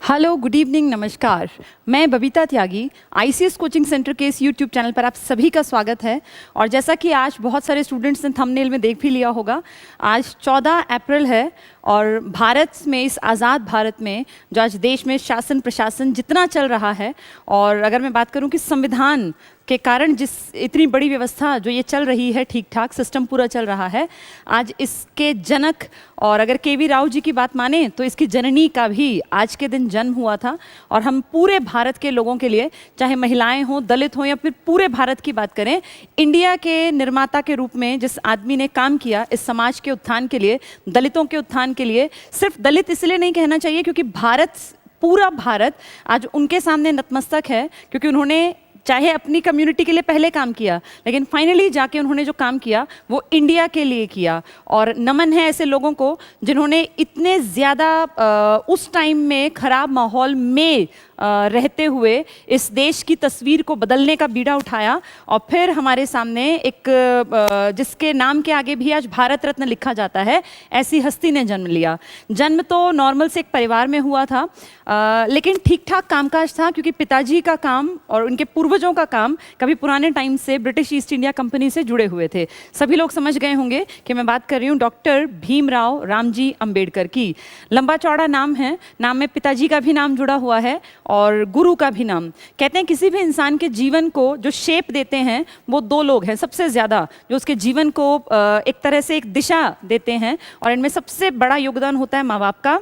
Hello, good evening, नमस्कार। मैं बबीता त्यागी, ICS coaching centre के इस यूट्यूब चैनल पर आप सभी का स्वागत है। और जैसा कि आज बहुत सारे स्टूडेंट्स ने थंबनेल में देख भी लिया होगा, आज 14 अप्रैल है और भारत में, इस आज़ाद भारत में जो आज देश में शासन प्रशासन जितना चल रहा है, और अगर मैं बात करूं कि संविधान के कारण जिस इतनी बड़ी व्यवस्था जो ये चल रही है, ठीक ठाक सिस्टम पूरा चल रहा है, आज इसके जनक और अगर केवी राव जी की बात माने तो इसकी जननी का भी आज के दिन जन्म हुआ था। और हम पूरे भारत के लोगों के लिए, चाहे महिलाएं हों, दलित हों या फिर पूरे भारत की बात करें, इंडिया के निर्माता के रूप में जिस आदमी ने काम किया इस समाज के उत्थान के लिए, दलितों के उत्थान के लिए, सिर्फ दलित इसलिए नहीं कहना चाहिए क्योंकि भारत, पूरा भारत आज उनके सामने नतमस्तक है, क्योंकि उन्होंने चाहे अपनी कम्युनिटी के लिए पहले काम किया, लेकिन फाइनली जाके उन्होंने जो काम किया वो इंडिया के लिए किया। और नमन है ऐसे लोगों को जिन्होंने इतने ज़्यादा उस टाइम में ख़राब माहौल में रहते हुए इस देश की तस्वीर को बदलने का बीड़ा उठाया, और फिर हमारे सामने एक जिसके नाम के आगे भी आज भारत रत्न लिखा जाता है, ऐसी हस्ती ने जन्म लिया। जन्म तो नॉर्मल से एक परिवार में हुआ था, लेकिन ठीक ठाक कामकाज था, क्योंकि पिताजी का काम और उनके पूर्वजों का काम कभी पुराने टाइम से ब्रिटिश ईस्ट इंडिया कंपनी से जुड़े हुए थे। सभी लोग समझ गए होंगे कि मैं बात कर रही हूँ डॉक्टर भीमराव रामजी अंबेडकर की। लंबा चौड़ा नाम है, नाम में पिताजी का भी नाम जुड़ा हुआ है और गुरु का भी नाम। कहते हैं किसी भी इंसान के जीवन को जो शेप देते हैं वो दो लोग हैं सबसे ज़्यादा, जो उसके जीवन को एक तरह से एक दिशा देते हैं, और इनमें सबसे बड़ा योगदान होता है माँ बाप का,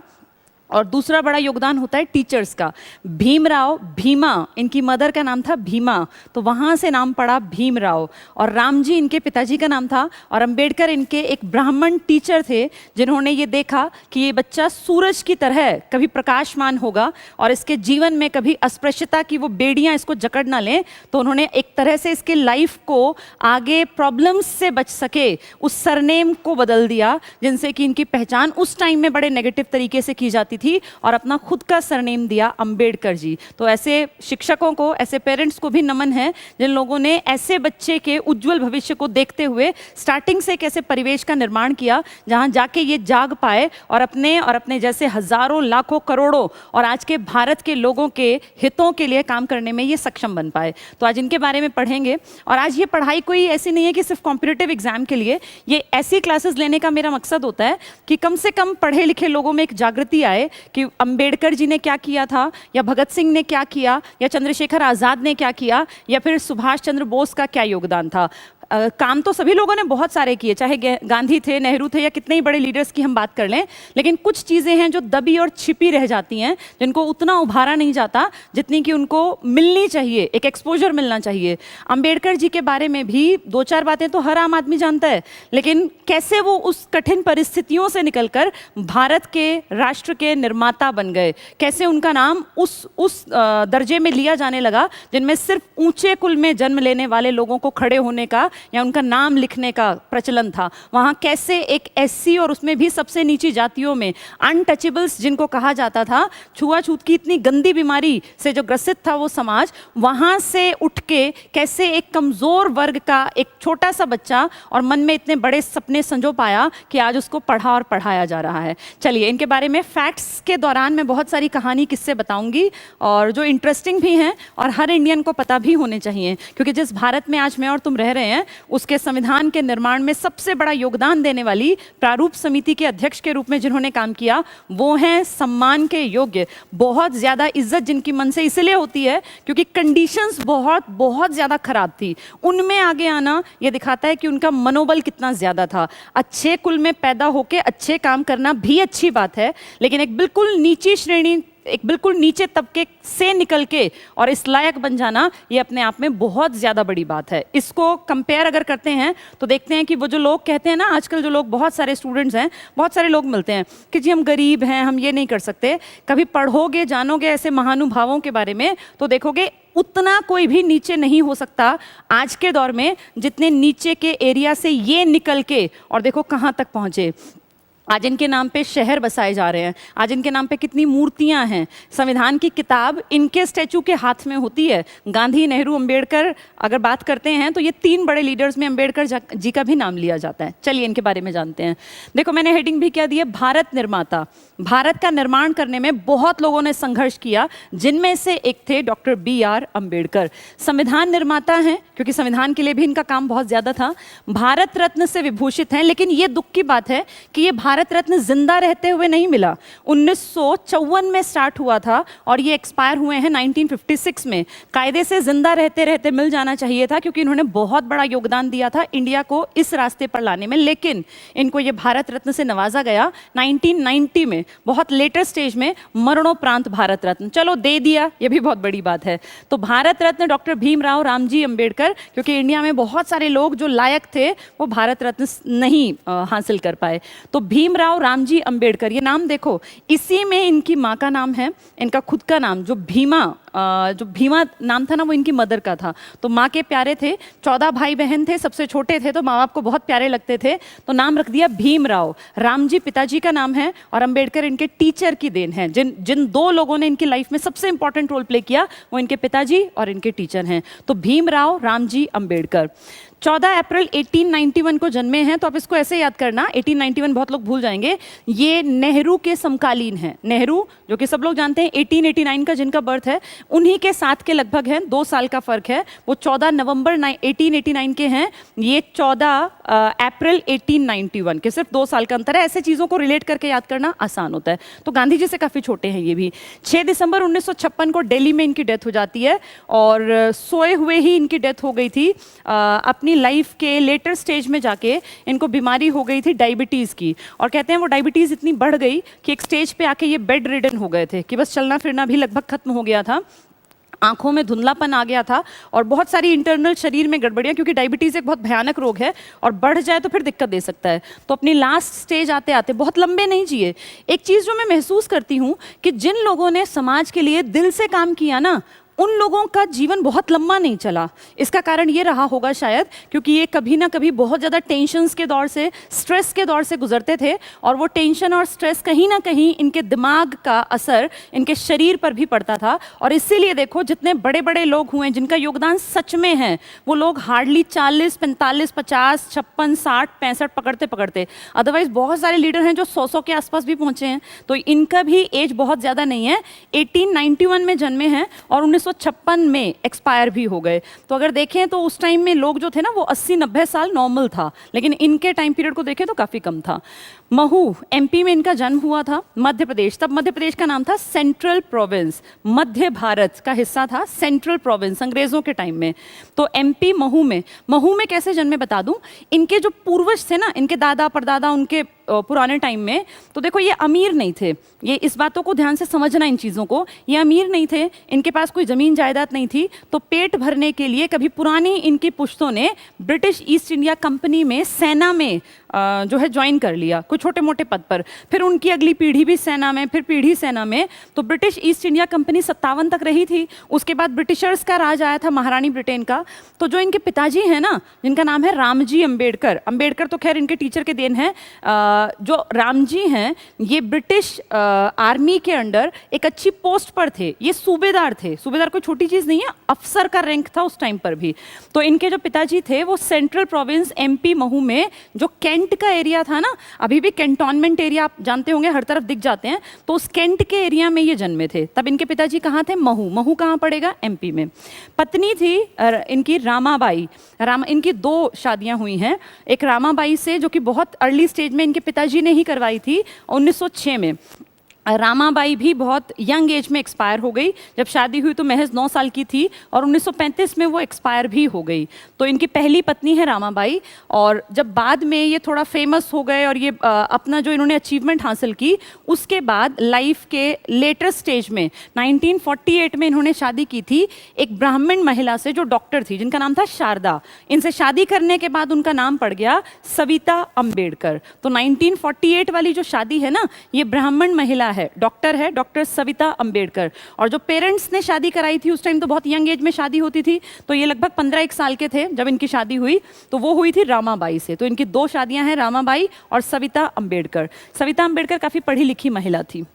और दूसरा बड़ा योगदान होता है टीचर्स का। भीमराव, भीमा, इनकी मदर का नाम था भीमा, तो वहाँ से नाम पड़ा भीमराव, और रामजी इनके पिताजी का नाम था, और अंबेडकर इनके एक ब्राह्मण टीचर थे जिन्होंने ये देखा कि ये बच्चा सूरज की तरह कभी प्रकाशमान होगा और इसके जीवन में कभी अस्पृश्यता की वो बेड़ियाँ इसको जकड़ ना लें, तो उन्होंने एक तरह से इसके लाइफ को आगे प्रॉब्लम्स से बच सके उस सरनेम को बदल दिया, जिनसे कि इनकी पहचान उस टाइम में बड़े नेगेटिव तरीके से की जाती थी, और अपना खुद का सरनेम दिया अंबेडकर जी। तो ऐसे शिक्षकों को, ऐसे पेरेंट्स को भी नमन है जिन लोगों ने ऐसे बच्चे के उज्जवल भविष्य को देखते हुए स्टार्टिंग से कैसे परिवेश का निर्माण किया जहां जाके ये जाग पाए और अपने जैसे हजारों, लाखों, करोड़ों और आज के भारत के लोगों के हितों के लिए काम करने में ये सक्षम बन पाए। तो आज इनके बारे में पढ़ेंगे। और आज ये पढ़ाई कोई ऐसी नहीं है कि सिर्फ कॉम्पिटिटिव एग्जाम के लिए, ये ऐसी क्लासेस लेने का मेरा मकसद होता है कि कम से कम पढ़े लिखे लोगों में एक जागृति आए कि अंबेडकर जी ने क्या किया था, या भगत सिंह ने क्या किया, या चंद्रशेखर आज़ाद ने क्या किया, या फिर सुभाष चंद्र बोस का क्या योगदान था। काम तो सभी लोगों ने बहुत सारे किए, चाहे गांधी थे, नेहरू थे, या कितने ही बड़े लीडर्स की हम बात कर लें, लेकिन कुछ चीज़ें हैं जो दबी और छिपी रह जाती हैं, जिनको उतना उभारा नहीं जाता जितनी कि उनको मिलनी चाहिए, एक एक्सपोजर मिलना चाहिए। अंबेडकर जी के बारे में भी दो चार बातें तो हर आम आदमी जानता है, लेकिन कैसे वो उस कठिन परिस्थितियों से निकलकर भारत के राष्ट्र के निर्माता बन गए, कैसे उनका नाम उस दर्जे में लिया जाने लगा जिनमें सिर्फ ऊंचे कुल में जन्म लेने वाले लोगों को खड़े होने का या उनका नाम लिखने का प्रचलन था। वहाँ कैसे एक एससी, और उसमें भी सबसे नीची जातियों में अनटचेबल्स जिनको कहा जाता था, छुआछूत की इतनी गंदी बीमारी से जो ग्रसित था वो समाज, वहाँ से उठ के कैसे एक कमज़ोर वर्ग का एक छोटा सा बच्चा और मन में इतने बड़े सपने संजो पाया कि आज उसको पढ़ा और पढ़ाया जा रहा है। चलिए, इनके बारे में फैक्ट्स के दौरान मैं बहुत सारी कहानी किस्से बताऊंगी, और जो इंटरेस्टिंग भी हैं और हर इंडियन को पता भी होने चाहिए, क्योंकि जिस भारत में आज मैं और तुम रह रहे हैं उसके संविधान के निर्माण में सबसे बड़ा योगदान देने वाली प्रारूप समिति के अध्यक्ष के रूप में जिन्होंने काम किया वो हैं सम्मान के योग्य, बहुत ज़्यादा इज्जत जिनकी मन से इसलिए होती है क्योंकि कंडीशंस बहुत बहुत ज़्यादा खराब थी। उनमें आगे आना ये दिखाता है कि उनका मनोबल कितना ज़्यादा था। अच्छे कुल में पैदा होकर अच्छे काम करना भी अच्छी बात है, लेकिन एक बिल्कुल नीची श्रेणी, एक बिल्कुल नीचे तबके से निकल के और इस लायक बन जाना, ये अपने आप में बहुत ज़्यादा बड़ी बात है। इसको कंपेयर अगर करते हैं तो देखते हैं कि वो जो लोग कहते हैं ना, आजकल जो लोग, बहुत सारे स्टूडेंट्स हैं, बहुत सारे लोग मिलते हैं कि जी हम गरीब हैं, हम ये नहीं कर सकते। कभी पढ़ोगे, जानोगे ऐसे महानुभावों के बारे में तो देखोगे उतना कोई भी नीचे नहीं हो सकता आज के दौर में जितने नीचे के एरिया से ये निकल के और देखो कहाँ तक पहुँचे। आज इनके नाम पे शहर बसाए जा रहे हैं, आज इनके नाम पे कितनी मूर्तियां हैं। संविधान की किताब इनके स्टैचू के हाथ में होती है। गांधी, नेहरू, अंबेडकर अगर बात करते हैं तो ये 3 बड़े लीडर्स में अंबेडकर जी का भी नाम लिया जाता है। चलिए इनके बारे में जानते हैं। देखो मैंने हेडिंग भी क्या दी है, भारत निर्माता। भारत का निर्माण करने में बहुत लोगों ने संघर्ष किया, जिनमें से एक थे डॉक्टर BR अंबेडकर। संविधान निर्माता हैं क्योंकि संविधान के लिए भी इनका काम बहुत ज्यादा था। भारत रत्न से विभूषित हैं, लेकिन ये दुख की बात है कि ये भारत रत्न जिंदा रहते हुए नहीं मिला। 1954 में स्टार्ट हुआ था और ये एक्सपायर हुए हैं 1956 में। कायदे से जिंदा रहते रहते मिल जाना चाहिए था, क्योंकि इन्होंने बहुत बड़ा योगदान दिया था इंडिया को इस रास्ते पर लाने में। लेकिन इनको ये भारत रत्न से नवाजा गया 1990 में, बहुत लेटर स्टेज में, मरणोपरांत भारत रत्न। चलो दे दिया, ये भी बहुत बड़ी बात है। तो भारत रत्न डॉक्टर भीमराव रामजी अंबेडकर, क्योंकि इंडिया में बहुत सारे लोग जो लायक थे वो भारत रत्न नहीं हासिल कर पाए। तो भीमराव रामजी अंबेडकर, ये नाम देखो, इसी में इनकी माँ का नाम है, इनका खुद का नाम जो भीमा नाम था ना, वो इनकी मदर का था। तो माँ के प्यारे थे, 14 भाई बहन थे, सबसे छोटे थे, तो माँ बाप को बहुत प्यारे लगते थे, तो नाम रख दिया भीमराव। रामजी पिताजी का नाम है और अंबेडकर इनके टीचर की देन है। जिन 2 लोगों ने इनकी लाइफ में सबसे इंपॉर्टेंट रोल प्ले किया वो इनके पिताजी और इनके टीचर हैं। तो भीमराव रामजी अंबेडकर 14 अप्रैल 1891 को जन्मे हैं। तो आप इसको ऐसे याद करना, 1891 बहुत लोग भूल जाएंगे, ये नेहरू के समकालीन हैं। नेहरू जो कि सब लोग जानते हैं 1889 का जिनका बर्थ है, उन्हीं के साथ के लगभग हैं, 2 साल का फर्क है। वो 14 नवंबर 1889 के हैं, ये 14 अप्रैल 1891 के, सिर्फ 2 साल का अंतर है। ऐसे चीज़ों को रिलेट करके याद करना आसान होता है। तो गांधी जी से काफ़ी छोटे हैं ये भी। 6 दिसंबर 1956 को दिल्ली में इनकी डेथ हो जाती है और सोए हुए ही इनकी डेथ हो गई थी। अपनी लाइफ के लेटर स्टेज में जाके इनको बीमारी हो गई थी डायबिटीज़ की, और कहते हैं वो डायबिटीज़ इतनी बढ़ गई कि एक स्टेज पे आके ये बेड रिडन हो गए थे, कि बस चलना फिरना भी लगभग खत्म हो गया था, आंखों में धुंधलापन आ गया था और बहुत सारी इंटरनल शरीर में गड़बड़ियाँ, क्योंकि डायबिटीज़ एक बहुत भयानक रोग है और बढ़ जाए तो फिर दिक्कत दे सकता है। तो अपनी लास्ट स्टेज आते आते बहुत लंबे नहीं जिए। एक चीज़ जो मैं महसूस करती हूँ कि जिन लोगों ने समाज के लिए दिल से काम किया ना, उन लोगों का जीवन बहुत लंबा नहीं चला। इसका कारण ये रहा होगा शायद क्योंकि ये कभी ना कभी बहुत ज़्यादा टेंशन्स के दौर से, स्ट्रेस के दौर से गुजरते थे, और वो टेंशन और स्ट्रेस कहीं ना कहीं इनके दिमाग का असर इनके शरीर पर भी पड़ता था। और इसीलिए देखो जितने बड़े बड़े लोग हुए जिनका योगदान सच में है, वो लोग हार्डली 40, 45, 50, 56, 60, 65 पकड़ते पकड़ते। अदरवाइज बहुत सारे लीडर हैं जो 100 के आसपास भी पहुँचे हैं। तो इनका भी एज बहुत ज़्यादा नहीं है, 1891 में जन्मे हैं और 1956 में एक्सपायर भी हो गए। तो अगर देखें तो उस टाइम में लोग जो थे ना वो 80-90 साल नॉर्मल था, लेकिन इनके टाइम पीरियड को देखें तो काफ़ी कम था। महू MP में इनका जन्म हुआ था, मध्य प्रदेश, तब मध्य प्रदेश का नाम था सेंट्रल प्रोविंस, मध्य भारत का हिस्सा था सेंट्रल प्रोविंस अंग्रेजों के टाइम में। तो MP महू में कैसे जन्मे बता दूं। इनके जो पूर्वज थे ना, इनके दादा परदादा, उनके पुराने टाइम में, तो देखो ये अमीर नहीं थे, ये इस बातों को ध्यान से समझना इन चीज़ों को। ये अमीर नहीं थे, इनके पास कोई ज़मीन जायदाद नहीं थी, तो पेट भरने के लिए कभी पुरानी इनकी पुश्तों ने ब्रिटिश ईस्ट इंडिया कंपनी में सेना में जो है ज्वाइन कर लिया, कुछ छोटे मोटे पद पर। फिर उनकी अगली पीढ़ी भी सेना में, फिर पीढ़ी सेना में। तो ब्रिटिश ईस्ट इंडिया कंपनी 57 तक रही थी, उसके बाद ब्रिटिशर्स का राज आया था, महारानी ब्रिटेन का। तो जो इनके पिताजी हैं ना, जिनका नाम है रामजी अंबेडकर, अंबेडकर तो खैर इनके टीचर के देन है, जो रामजी हैं ये ब्रिटिश आर्मी के अंडर एक अच्छी पोस्ट पर थे, ये सूबेदार थे। सूबेदार कोई छोटी चीज़ नहीं है, अफसर का रैंक था उस टाइम पर भी। तो इनके जो पिताजी थे वो सेंट्रल प्रोविंस MP महू में, जो कैंट का एरिया था ना, अभी भी कैंटोनमेंट एरिया आप जानते होंगे, हर तरफ दिख जाते हैं, तो उस कैंट के एरिया में ये जन्मे थे। तब इनके पिताजी कहाँ थे? महू कहाँ पड़ेगा? MP में। पत्नी थी इनकी रामाबाई। इनकी 2 शादियाँ हुई हैं, एक रामाबाई से जो कि बहुत अर्ली स्टेज में इनके पिताजी ने ही करवाई थी 1906 में। रामाबाई भी बहुत यंग एज में एक्सपायर हो गई, जब शादी हुई तो महज 9 साल की थी और 1935 में वो एक्सपायर भी हो गई। तो इनकी पहली पत्नी है रामाबाई, और जब बाद में ये थोड़ा फेमस हो गए और ये अपना जो इन्होंने अचीवमेंट हासिल की, उसके बाद लाइफ के लेटर स्टेज में 1948 में इन्होंने शादी की थी एक ब्राह्मण महिला से जो डॉक्टर थी, जिनका नाम था शारदा। इनसे शादी करने के बाद उनका नाम पड़ गया सविता अंबेडकर। तो 1948 वाली जो शादी है ना, ये ब्राह्मण महिला क्या है? डॉक्टर है, डॉक्टर सविता अंबेडकर। और जो पेरेंट्स ने शादी कराई थी उस टाइम तो बहुत यंग एज में शादी होती थी, तो ये लगभग 15-1 साल के थे जब इनकी शादी हुई, तो वो हुई थी रामाबाई से। तो इनकी 2 शादियां हैं, रामाबाई और सविता अंबेडकर। सविता अंबेडकर काफ़ी पढ़ी लिखी महिला थी।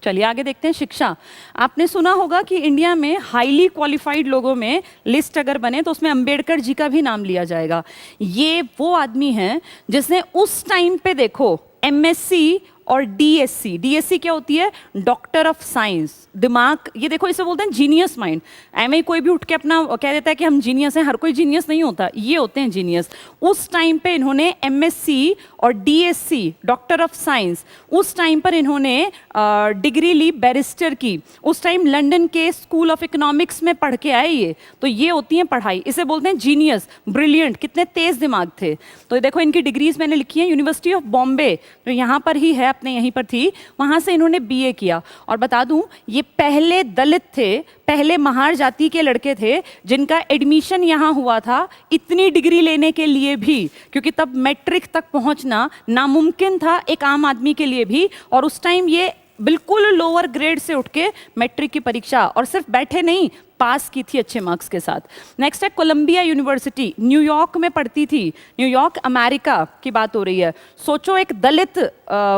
चलिए आगे देखते हैं शिक्षा। आपने सुना होगा कि इंडिया में हाईली क्वालिफाइड लोगों में लिस्ट अगर बने तो उसमें अंबेडकर जी का भी नाम लिया जाएगा। ये वो आदमी हैं जिसने उस टाइम पे देखो एमएससी और डीएससी, डीएससी क्या होती है? Doctor of science. दिमाग, ये देखो इसे बोलते हैं जीनियस माइंड। ऐਵੇਂ ही कोई भी उठ के अपना कह देता है कि हम जीनियस हैं, हर कोई जीनियस नहीं होता, ये होते हैं जीनियस। उस टाइम पे इन्होंने एमएससी और डीएससी, डॉक्टर ऑफ साइंस, उस टाइम पर इन्होंने डिग्री ली बैरिस्टर की। उस टाइम लंदन के स्कूल ऑफ इकोनॉमिक्स में पढ़ के आए ये, तो ये होती हैं पढ़ाई, इसे बोलते हैं जीनियस, ब्रिलियंट, कितने तेज दिमाग थे। तो देखो इनकी डिग्रीज मैंने लिखी है। यूनिवर्सिटी ऑफ बॉम्बे जो यहाँ पर ही है, अपने यहीं पर थी, वहाँ से इन्होंने बीए किया। और बता दूं ये पहले दलित थे, पहले महार जाति के लड़के थे जिनका एडमिशन यहाँ हुआ था इतनी डिग्री लेने के लिए भी, क्योंकि तब मैट्रिक तक पहुँचना नामुमकिन था एक आम आदमी के लिए भी। और उस टाइम ये बिल्कुल लोअर ग्रेड से उठ के मैट्रिक की परीक्षा, और सिर्फ बैठे नहीं, पास की थी अच्छे मार्क्स के साथ। नेक्स्ट है कोलंबिया यूनिवर्सिटी, न्यूयॉर्क में पढ़ती थी। न्यूयॉर्क अमेरिका की बात हो रही है। सोचो एक दलित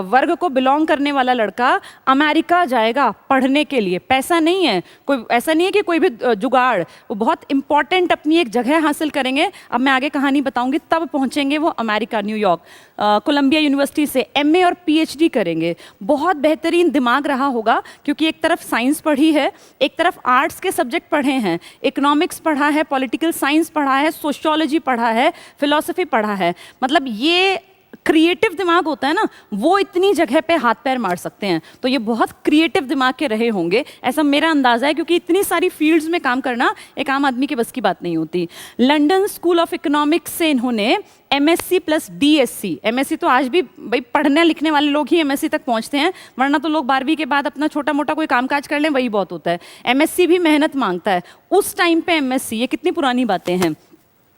वर्ग को बिलोंग करने वाला लड़का अमेरिका जाएगा पढ़ने के लिए, पैसा नहीं है, कोई ऐसा नहीं है कि कोई भी जुगाड़, वो बहुत इंपॉर्टेंट अपनी एक जगह हासिल करेंगे। अब मैं आगे कहानी बताऊंगी, तब पहुंचेंगे वो अमेरिका, न्यूयॉर्क। कोलंबिया यूनिवर्सिटी से एमए और पीएचडी करेंगे। बहुत बेहतरीन दिमाग रहा होगा, क्योंकि एक तरफ साइंस पढ़ी है, एक तरफ आर्ट्स के सब्जेक्ट पढ़े हैं, इकोनॉमिक्स पढ़ा है, पॉलिटिकल साइंस पढ़ा है, सोशियोलॉजी पढ़ा है, फिलॉसफी पढ़ा है। मतलब ये क्रिएटिव दिमाग होता है ना, वो इतनी जगह पे हाथ पैर मार सकते हैं। तो ये बहुत क्रिएटिव दिमाग के रहे होंगे, ऐसा मेरा अंदाजा है, क्योंकि इतनी सारी फील्ड्स में काम करना एक आम आदमी के बस की बात नहीं होती। लंदन स्कूल ऑफ इकोनॉमिक्स से इन्होंने एमएससी प्लस डीएससी, एमएससी तो आज भी भाई पढ़ने लिखने वाले लोग ही एमएससी तक पहुंचते हैं, वरना तो लोग 12वीं के बाद अपना छोटा मोटा कोई कामकाज कर लें वही बहुत होता है। एमएससी भी मेहनत मांगता है। उस टाइम पे एमएससी, ये कितनी पुरानी बातें हैं,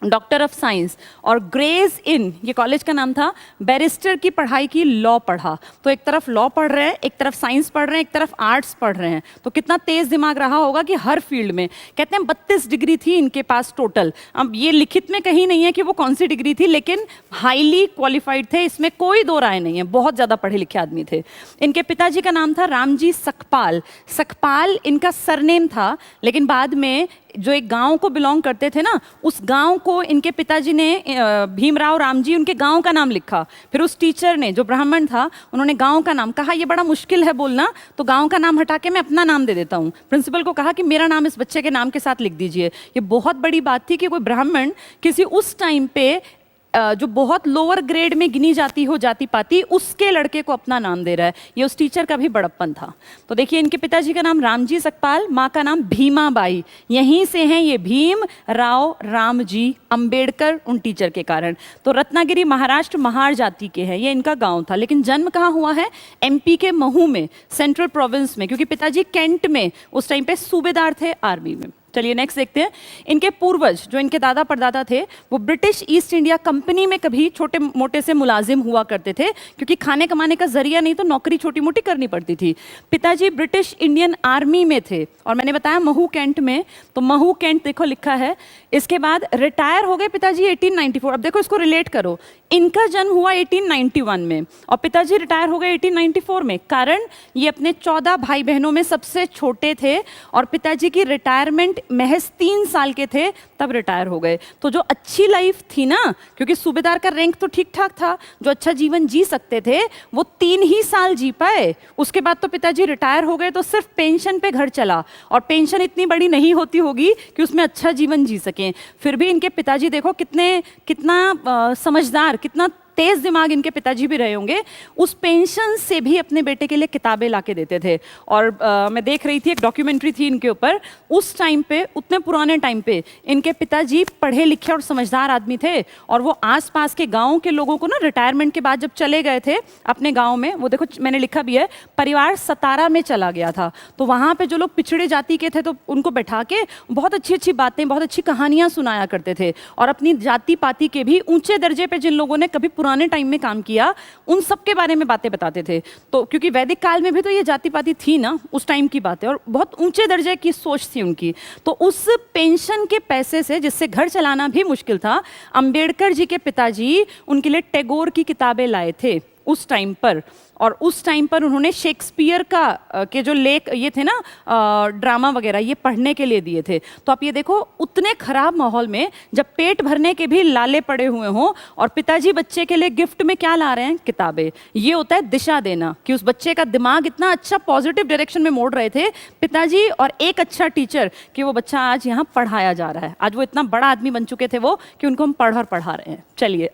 डॉक्टर ऑफ साइंस, और ग्रेज इन, ये कॉलेज का नाम था, बैरिस्टर की पढ़ाई की, लॉ पढ़ा। तो एक तरफ लॉ पढ़ रहे हैं, एक तरफ साइंस पढ़ रहे हैं, एक तरफ आर्ट्स पढ़ रहे हैं, तो कितना तेज दिमाग रहा होगा कि हर फील्ड में। कहते हैं 32 डिग्री थी इनके पास टोटल। अब ये लिखित में कहीं नहीं है कि वो कौन सी डिग्री थी, लेकिन हाईली क्वालिफाइड थे, इसमें कोई दो राय नहीं है, बहुत ज़्यादा पढ़े लिखे आदमी थे। इनके पिताजी का नाम था रामजी सकपाल। सकपाल इनका सरनेम था, लेकिन बाद में जो एक गांव को बिलोंग करते थे ना, उस गांव को इनके पिताजी ने, भीमराव रामजी, उनके गांव का नाम लिखा। फिर उस टीचर ने, जो ब्राह्मण था, उन्होंने गांव का नाम कहा, ये बड़ा मुश्किल है बोलना, तो गांव का नाम हटा के मैं अपना नाम दे देता हूँ। प्रिंसिपल को कहा कि मेरा नाम इस बच्चे के नाम के साथ लिख दीजिए। ये बहुत बड़ी बात थी कि कोई ब्राह्मण किसी उस टाइम पे जो बहुत लोअर ग्रेड में गिनी जाती हो जाति पाति, उसके लड़के को अपना नाम दे रहा है। ये उस टीचर का भी बड़प्पन था। तो देखिए इनके पिताजी का नाम रामजी सकपाल, माँ का नाम भीमाबाई। यहीं से हैं ये भीम राव रामजी अंबेडकर, उन टीचर के कारण। तो रत्नागिरी महाराष्ट्र महार जाति के हैं, ये इनका गांव था। लेकिन जन्म कहाँ हुआ है? एमपी के महू में, सेंट्रल प्रोविंस में, क्योंकि पिताजी कैंट में उस टाइम पे सूबेदार थे आर्मी में। चलिए नेक्स्ट देखते हैं। इनके पूर्वज, जो इनके दादा परदादा थे, वो ब्रिटिश ईस्ट इंडिया कंपनी में कभी छोटे मोटे से मुलाजिम हुआ करते थे, क्योंकि खाने कमाने का जरिया नहीं तो नौकरी छोटी मोटी करनी पड़ती थी। पिताजी ब्रिटिश इंडियन आर्मी में थे, और मैंने बताया महू कैंट में, तो महू कैंट देखो लिखा है। इसके बाद रिटायर हो गए पिताजी 1894। अब देखो इसको रिलेट करो, इनका जन्म हुआ 1891 में और पिताजी रिटायर हो गए 1894 में। कारण ये अपने 14 भाई बहनों में सबसे छोटे थे, और पिताजी की रिटायरमेंट महज 3 साल के थे तब रिटायर हो गए। तो जो अच्छी लाइफ थी ना, क्योंकि सूबेदार का रैंक तो ठीक ठाक था, जो अच्छा जीवन जी सकते थे वो 3 ही साल जी पाए। उसके बाद तो पिताजी रिटायर हो गए, तो सिर्फ पेंशन पे घर चला, और पेंशन इतनी बड़ी नहीं होती होगी कि उसमें अच्छा जीवन जी सकें। फिर भी इनके पिताजी देखो कितना समझदार, कितना तेज दिमाग इनके पिताजी भी रहे होंगे। उस पेंशन से भी अपने बेटे के लिए किताबें लाके देते थे। और मैं देख रही थी, एक डॉक्यूमेंट्री थी इनके ऊपर। उस टाइम पे, उतने पुराने टाइम पे, इनके पिताजी पढ़े लिखे और समझदार आदमी थे, और वो आसपास के गाँव के लोगों को ना, रिटायरमेंट के बाद जब चले गए थे अपने गाँव में, वो देखो मैंने लिखा भी है, परिवार सतारा में चला गया था, तो वहाँ पे जो लोग पिछड़े जाति के थे तो उनको बैठा के बहुत अच्छी अच्छी बातें, बहुत अच्छी कहानियाँ सुनाया करते थे। और अपनी जाति पाति के भी ऊंचे दर्जे पे जिन लोगों ने कभी पुराने टाइम में काम किया, उन सब के बारे में बातें बताते थे। तो क्योंकि वैदिक काल में भी तो ये जाति पाति थी ना, उस टाइम की बात है, और बहुत ऊंचे दर्जे की सोच थी उनकी। तो उस पेंशन के पैसे से, जिससे घर चलाना भी मुश्किल था, अंबेडकर जी के पिताजी उनके लिए टैगोर की किताबें लाए थे उस टाइम पर। और उस टाइम पर उन्होंने शेक्सपियर का के जो लेख ये थे ना, ड्रामा वगैरह, ये पढ़ने के लिए दिए थे। तो आप ये देखो, उतने खराब माहौल में जब पेट भरने के भी लाले पड़े हुए हों और पिताजी बच्चे के लिए गिफ्ट में क्या ला रहे हैं, किताबें। ये होता है दिशा देना, कि उस बच्चे का दिमाग इतना अच्छा पॉजिटिव डायरेक्शन में मोड़ रहे थे पिताजी और एक अच्छा टीचर, कि वो बच्चा आज यहाँ पढ़ाया जा रहा है। आज वो इतना बड़ा आदमी बन चुके थे वो, कि उनको हम पढ़ और पढ़ा रहे हैं। चलिए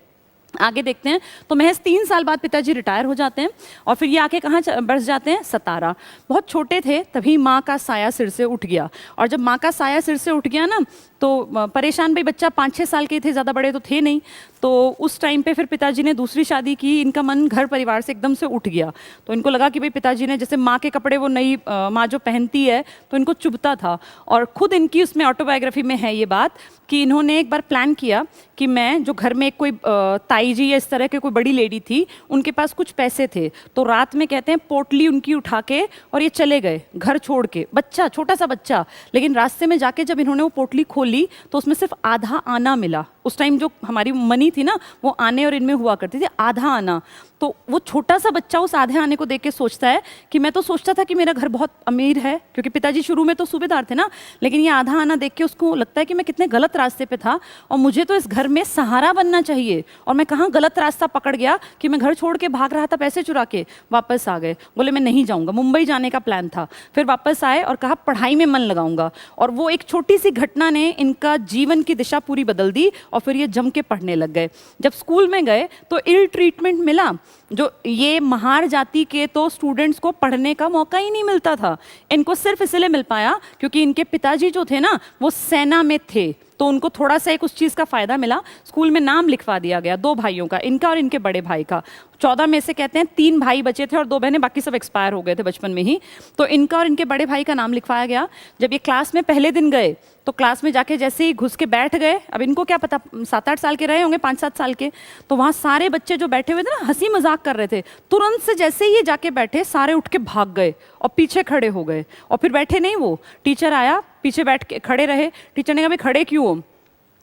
आगे देखते हैं। तो महज 3 साल बाद पिताजी रिटायर हो जाते हैं और फिर ये आके कहाँ बस जाते हैं, सतारा। बहुत छोटे थे तभी माँ का साया सिर से उठ गया, और जब माँ का साया सिर से उठ गया ना, तो परेशान भाई, बच्चा 5-6 साल के थे, ज़्यादा बड़े तो थे नहीं। तो उस टाइम पे फिर पिताजी ने दूसरी शादी की। इनका मन घर परिवार से एकदम से उठ गया। तो इनको लगा कि भाई पिताजी ने, जैसे माँ के कपड़े वो नई माँ जो पहनती है, तो इनको चुभता था। और खुद इनकी उसमें ऑटोबायोग्राफी में है ये बात कि इन्होंने एक बार प्लान किया कि मैं, जो घर में एक कोई ताई जी या इस तरह के कोई बड़ी लेडी थी, उनके पास कुछ पैसे थे, तो रात में कहते हैं पोटली उनकी उठा के और ये चले गए घर छोड़ के। बच्चा, छोटा सा बच्चा, लेकिन रास्ते में जाके जब इन्होंने वो पोटली खोली तो उसमें सिर्फ आधा आना मिला। उस टाइम जो हमारी मनी थी ना, वो आने और इनमें हुआ करती थी, आधा आना। तो वो छोटा सा बच्चा उस आधे आने को देख के सोचता है कि मैं तो सोचता था कि मेरा घर बहुत अमीर है, क्योंकि पिताजी शुरू में तो सूबेदार थे ना, लेकिन ये आधा आना देख के उसको लगता है कि मैं कितने गलत रास्ते पे था और मुझे तो इस घर में सहारा बनना चाहिए, और मैं कहाँ गलत रास्ता पकड़ गया कि मैं घर छोड़ के भाग रहा था पैसे चुरा के। वापस आ गए, बोले मैं नहीं जाऊँगा, मुंबई जाने का प्लान था। फिर वापस आए और कहा पढ़ाई में मन लगाऊंगा, और वो एक छोटी सी घटना ने इनका जीवन की दिशा पूरी बदल दी, और फिर ये जम के पढ़ने लग गए। जब स्कूल में गए तो इल ट्रीटमेंट मिला। जो ये महार जाति के तो स्टूडेंट्स को पढ़ने का मौका ही नहीं मिलता था। इनको सिर्फ इसलिए मिल पाया क्योंकि इनके पिताजी जो थे ना, वो सेना में थे, तो उनको थोड़ा सा एक उस चीज़ का फ़ायदा मिला। स्कूल में नाम लिखवा दिया गया 2 भाइयों का, इनका और इनके बड़े भाई का। 14 में से कहते हैं 3 भाई बचे थे और 2 बहनें, बाकी सब एक्सपायर हो गए थे बचपन में ही। तो इनका और इनके बड़े भाई का नाम लिखवाया गया। जब ये क्लास में पहले दिन गए तो क्लास में जाके जैसे ही घुस के बैठ गए, अब इनको क्या पता, 7-8 साल के रहे होंगे, 5-7 साल के, तो वहाँ सारे बच्चे जो बैठे हुए थे ना, हंसी मजाक कर रहे थे। तुरंत से जैसे ही ये जाके बैठे, सारे उठ के भाग गए और पीछे खड़े हो गए। और फिर बैठे नहीं, वो टीचर आया, पीछे बैठ के खड़े रहे। टीचर ने कहा भाई खड़े क्यों हो,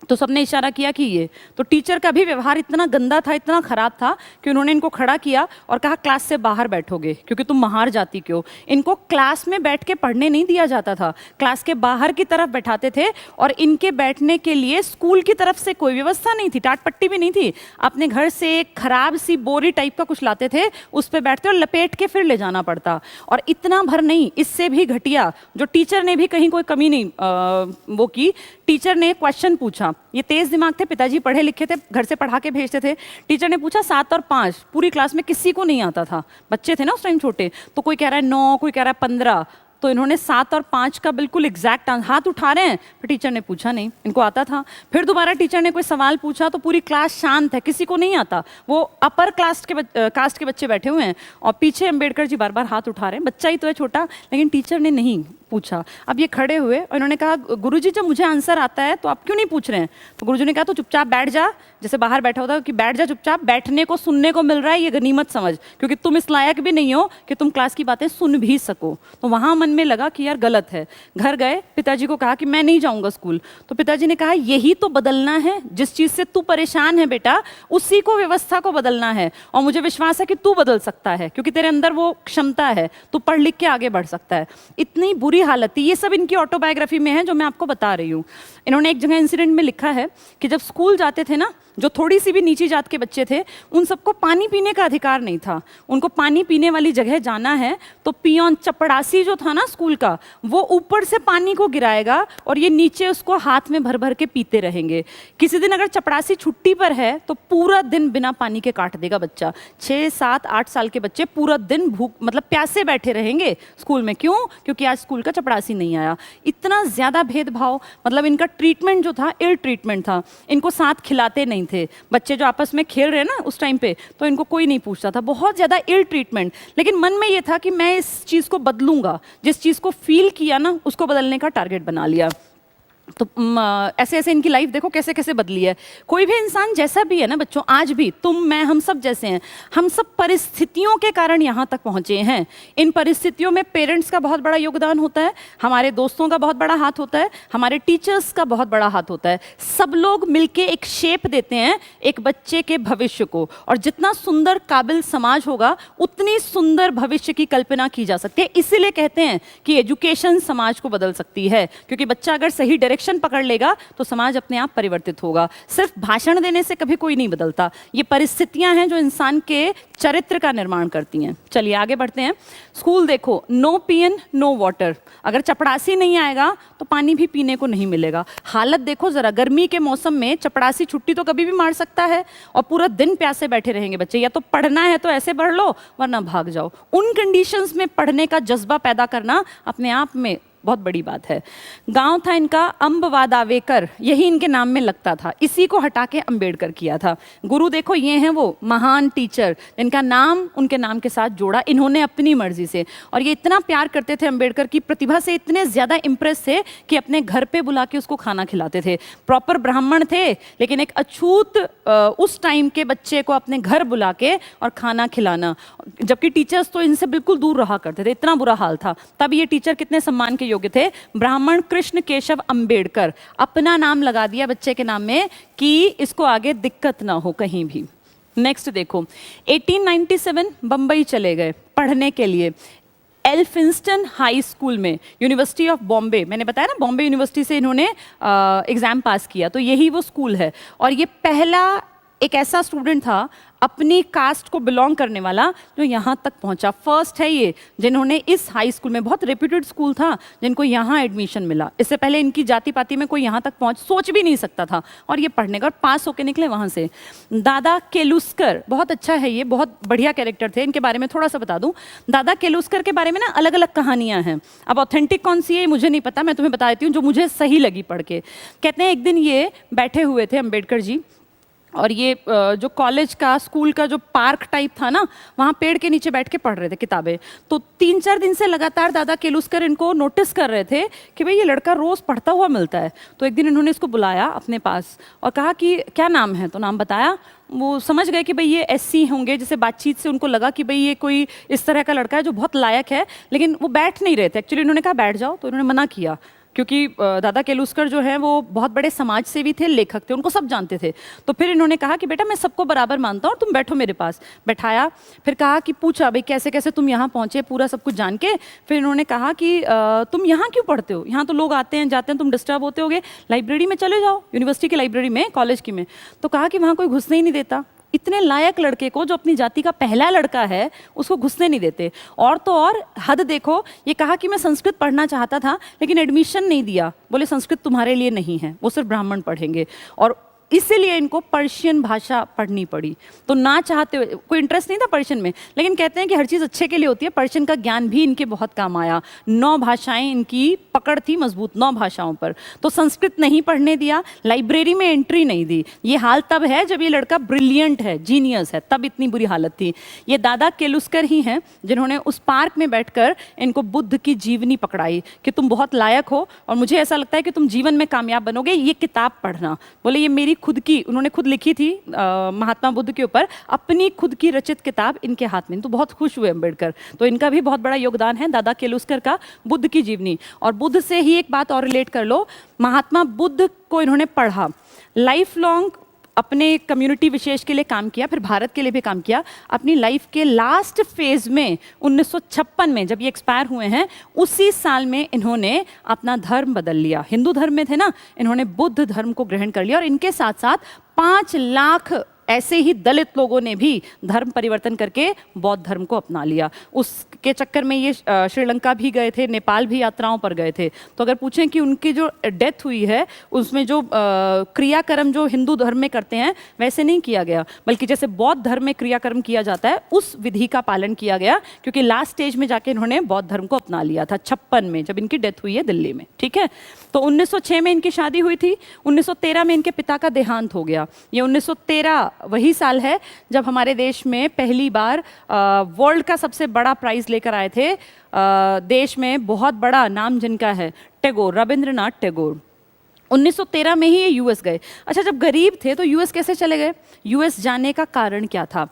तो सबने इशारा किया कि ये। तो टीचर का भी व्यवहार इतना गंदा था, इतना खराब था कि उन्होंने इनको खड़ा किया और कहा क्लास से बाहर बैठोगे, क्योंकि तुम महार जाति के हो। इनको क्लास में बैठ के पढ़ने नहीं दिया जाता था, क्लास के बाहर की तरफ बैठाते थे, और इनके बैठने के लिए स्कूल की तरफ से कोई व्यवस्था नहीं थी, टाट पट्टी भी नहीं थी। अपने घर से एक खराब सी बोरी टाइप का कुछ लाते थे, उस पर बैठते और लपेट के फिर ले जाना पड़ता। और इतना भर नहीं, इससे भी घटिया, जो टीचर ने भी कहीं कोई कमी नहीं वो की। टीचर ने क्वेश्चन पूछा, ये तेज दिमाग थे, पिताजी पढ़े लिखे थे, घर से पढ़ा के भेजते थे। टीचर ने पूछा 7 और 5, पूरी क्लास में किसी को नहीं आता था, बच्चे थे ना उस टाइम छोटे। तो कोई कह रहा है 9, कोई कह रहा है 15, तो इन्होंने 7 और 5 का बिल्कुल एग्जैक्ट हाथ उठा रहे हैं। फिर टीचर ने पूछा नहीं, इनको आता था। फिर दोबारा टीचर ने कोई सवाल पूछा तो पूरी क्लास शांत है, किसी को नहीं आता। वो अपर कास्ट के बच्चे बैठे हुए हैं और पीछे अंबेडकर जी बार बार हाथ उठा रहे हैं। बच्चा ही तो है छोटा, लेकिन टीचर ने नहीं पूछा। अब ये खड़े हुए और इन्होंने कहा गुरुजी जब मुझे आंसर आता है तो आप क्यों नहीं पूछ रहे हैं। तो गुरुजी ने कहा तो चुपचाप बैठ जा, जैसे बाहर बैठा होता है कि बैठ जा चुपचाप, बैठने को सुनने को मिल रहा है ये गनीमत समझ, क्योंकि तुम इस लायक भी नहीं हो कि तुम क्लास की बातें सुन भी सको। तो वहाँ मन में लगा कि यार गलत है। घर गए, पिताजी को कहा कि मैं नहीं जाऊँगा स्कूल। तो पिताजी ने कहा यही तो बदलना है, जिस चीज़ से तू परेशान है बेटा, उसी को, व्यवस्था को बदलना है। और मुझे विश्वास है कि तू बदल सकता है, क्योंकि तेरे अंदर वो क्षमता है, तू पढ़ लिख के आगे बढ़ सकता है। इतनी बुरी हालत थी। ये सब इनकी ऑटोबायोग्राफी में है जो मैं आपको बता रही हूँ। इन्होंने एक जगह इंसिडेंट में लिखा है कि जब स्कूल जाते थे ना, जो थोड़ी सी भी नीची जात के बच्चे थे, उन सबको पानी पीने का अधिकार नहीं था। उनको पानी पीने वाली जगह जाना है तो पियोन, चपड़ासी जो था ना स्कूल का, वो ऊपर से पानी को गिराएगा और ये नीचे उसको हाथ में भर भर के पीते रहेंगे। किसी दिन अगर चपड़ासी छुट्टी पर है तो पूरा दिन बिना पानी के काट देगा बच्चा। 6, 7, 8 साल के बच्चे पूरा दिन भूख, मतलब प्यासे बैठे रहेंगे स्कूल में। क्यों? क्योंकि आज स्कूल का चपड़ासी नहीं आया। इतना ज्यादा भेदभाव, मतलब इनका ट्रीटमेंट जो था इल ट्रीटमेंट था। इनको साथ खिलाते नहीं थे। बच्चे जो आपस में खेल रहे हैं ना उस टाइम पे, तो इनको कोई नहीं पूछता था। बहुत ज्यादा इल ट्रीटमेंट। लेकिन मन में ये था कि मैं इस चीज को बदलूंगा। जिस चीज को फील किया ना, उसको बदलने का टारगेट बना लिया। तो ऐसे ऐसे इनकी लाइफ देखो कैसे कैसे बदली है। कोई भी इंसान जैसा भी है ना बच्चों, आज भी तुम मैं हम सब जैसे हैं, हम सब परिस्थितियों के कारण यहाँ तक पहुँचे हैं। इन परिस्थितियों में पेरेंट्स का बहुत बड़ा योगदान होता है, हमारे दोस्तों का बहुत बड़ा हाथ होता है, हमारे टीचर्स का बहुत बड़ा हाथ होता है। सब लोग मिलके एक शेप देते हैं एक बच्चे के भविष्य को, और जितना सुंदर काबिल समाज होगा उतनी सुंदर भविष्य की कल्पना की जा सकती है। इसीलिए कहते हैं कि एजुकेशन समाज को बदल सकती है, क्योंकि बच्चा अगर सही डायरेक्शन पकड़ लेगा तो समाज अपने आप परिवर्तित होगा। सिर्फ भाषण देने से कभी कोई नहीं बदलता, ये परिस्थितियां हैं जो इंसान के चरित्र का निर्माण करती हैं। चलिए आगे बढ़ते हैं। स्कूल देखो, नो पीएन नो वाटर, अगर चपड़ासी नहीं आएगा तो पानी भी पीने को नहीं मिलेगा। हालत देखो जरा, गर्मी के मौसम में चपड़ासी छुट्टी तो कभी भी मार सकता है और पूरा दिन प्यासे बैठे रहेंगे बच्चे। या तो पढ़ना है तो ऐसे पढ़ लो वरना भाग जाओ। उन कंडीशंस में पढ़ने का जज्बा पैदा करना अपने आप में बहुत बड़ी बात है। गांव था इनका अम्बवादावेकर, यही इनके नाम में लगता था, इसी को हटा के अंबेडकर किया था। गुरु देखो ये हैं वो महान टीचर, इनका नाम उनके नाम के साथ जोड़ा इन्होंने अपनी मर्जी से। और ये इतना प्यार करते थे अंबेडकर की प्रतिभा से, इतने ज़्यादा इम्प्रेस थे कि अपने घर पे बुला के उसको खाना खिलाते थे। प्रॉपर ब्राह्मण थे, लेकिन एक अछूत उस टाइम के बच्चे को अपने घर बुला के और खाना खिलाना, जबकि टीचर्स तो इनसे बिल्कुल दूर रहा करते थे, इतना बुरा हाल था। तब ये टीचर कितने सम्मान के योग्य थे, ब्राह्मण कृष्ण केशव अंबेडकर। अपना नाम लगा दिया बच्चे के नाम में कि इसको आगे दिक्कत ना हो कहीं भी। नेक्स्ट देखो, 1897 बंबई चले गए पढ़ने के लिए, एल्फिंस्टन हाई स्कूल में, यूनिवर्सिटी ऑफ बॉम्बे। मैंने बताया ना बॉम्बे यूनिवर्सिटी से इन्होंने एग्जाम पास किया, तो यही वो स्कूल है। और ये पहला एक ऐसा स्टूडेंट था अपनी कास्ट को बिलोंग करने वाला जो यहाँ तक पहुँचा। फर्स्ट है ये जिन्होंने इस हाई स्कूल में, बहुत रेप्यूटेड स्कूल था, जिनको यहाँ एडमिशन मिला। इससे पहले इनकी जाति पाति में कोई यहाँ तक सोच भी नहीं सकता था, और ये पढ़ने का और पास होके निकले वहाँ से। दादा केलुस्कर, बहुत अच्छा है ये, बहुत बढ़िया कैरेक्टर थे। इनके बारे में थोड़ा सा बता दूँ, दादा केलुस्कर के बारे में ना अलग अलग कहानियाँ हैं। अब ऑथेंटिक कौन सी है मुझे नहीं पता, मैं तुम्हें बता देती हूँ जो मुझे सही लगी पढ़ के। कहते हैं एक दिन ये बैठे हुए थे अम्बेडकर जी, और ये जो कॉलेज का स्कूल का जो पार्क टाइप था ना, वहाँ पेड़ के नीचे बैठ के पढ़ रहे थे किताबें। तो 3-4 दिन से लगातार दादा केलुस्कर इनको नोटिस कर रहे थे कि भाई ये लड़का रोज़ पढ़ता हुआ मिलता है। तो एक दिन इन्होंने इसको बुलाया अपने पास और कहा कि क्या नाम है, तो नाम बताया। वो समझ गए कि भाई ये एससी होंगे, जैसे बातचीत से उनको लगा कि भाई ये कोई इस तरह का लड़का है जो बहुत लायक है, लेकिन वो बैठ नहीं रहे थे। एक्चुअली इन्होंने कहा बैठ जाओ, तो इन्होंने मना किया, क्योंकि दादा केलुस्कर जो है वो बहुत बड़े समाज सेवी थे, लेखक थे, उनको सब जानते थे। तो फिर इन्होंने कहा कि बेटा मैं सबको बराबर मानता हूँ, तुम बैठो मेरे पास। बैठाया, फिर कहा कि पूछा भाई कैसे कैसे तुम यहाँ पहुँचे, पूरा सब कुछ जान के। फिर इन्होंने कहा कि तुम यहाँ क्यों पढ़ते हो, यहाँ तो लोग आते हैं जाते हैं, तुम डिस्टर्ब होते होगे, लाइब्रेरी में चले जाओ, यूनिवर्सिटी की लाइब्रेरी में, कॉलेज की में। तो कहा कि वहाँ कोई घुसने ही नहीं देता, इतने लायक लड़के को जो अपनी जाति का पहला लड़का है उसको घुसने नहीं देते। और तो और हद देखो, ये कहा कि मैं संस्कृत पढ़ना चाहता था लेकिन एडमिशन नहीं दिया, बोले संस्कृत तुम्हारे लिए नहीं है, वो सिर्फ ब्राह्मण पढ़ेंगे। और इसीलिए इनको पर्शियन भाषा पढ़नी पड़ी। तो ना चाहते हुए, कोई इंटरेस्ट नहीं था पर्शियन में, लेकिन कहते हैं कि हर चीज़ अच्छे के लिए होती है, पर्शियन का ज्ञान भी इनके बहुत काम आया। 9 भाषाएं इनकी पकड़ थी मजबूत, 9 भाषाओं पर। तो संस्कृत नहीं पढ़ने दिया, लाइब्रेरी में एंट्री नहीं दी। ये हाल तब है जब ये लड़का ब्रिलियंट है, जीनियस है, तब इतनी बुरी हालत थी। ये दादा केलुस्कर ही हैं जिन्होंने उस पार्क में बैठकर इनको बुद्ध की जीवनी पकड़ाई कि तुम बहुत लायक हो और मुझे ऐसा लगता है कि तुम जीवन में कामयाब बनोगे, ये किताब पढ़ना। बोले ये मेरी खुद की, उन्होंने खुद लिखी थी महात्मा बुद्ध के ऊपर, अपनी खुद की रचित किताब इनके हाथ में। तो बहुत खुश हुए अम्बेडकर। तो इनका भी बहुत बड़ा योगदान है दादा केलुस्कर का, बुद्ध की जीवनी। और बुद्ध से ही एक बात और रिलेट कर लो, महात्मा बुद्ध को इन्होंने पढ़ा, लाइफ लॉन्ग अपने कम्युनिटी विशेष के लिए काम किया, फिर भारत के लिए भी काम किया। अपनी लाइफ के लास्ट फेज में 1956 में जब ये एक्सपायर हुए हैं, उसी साल में इन्होंने अपना धर्म बदल लिया। हिंदू धर्म में थे ना, इन्होंने बुद्ध धर्म को ग्रहण कर लिया। और इनके साथ साथ 5 लाख ऐसे ही दलित लोगों ने भी धर्म परिवर्तन करके बौद्ध धर्म को अपना लिया। उसके चक्कर में ये श्रीलंका भी गए थे, नेपाल भी यात्राओं पर गए थे। तो अगर पूछें कि उनकी जो डेथ हुई है उसमें जो क्रियाकर्म जो हिंदू धर्म में करते हैं वैसे नहीं किया गया, बल्कि जैसे बौद्ध धर्म में क्रियाकर्म किया जाता है उस विधि का पालन किया गया, क्योंकि लास्ट स्टेज में जाके इन्होंने बौद्ध धर्म को अपना लिया था 56 में, जब इनकी डेथ हुई है दिल्ली में। ठीक है, तो 1906 में इनकी शादी हुई थी, 1913 में इनके पिता का देहांत हो गया। ये 1913 वही साल है जब हमारे देश में पहली बार वर्ल्ड का सबसे बड़ा प्राइज लेकर आए थे। देश में बहुत बड़ा नाम जिनका है, टैगोर, रविंद्रनाथ टैगोर। 1913 में ही ये यूएस गए। अच्छा, जब गरीब थे तो यूएस कैसे चले गए? यूएस जाने का कारण क्या था?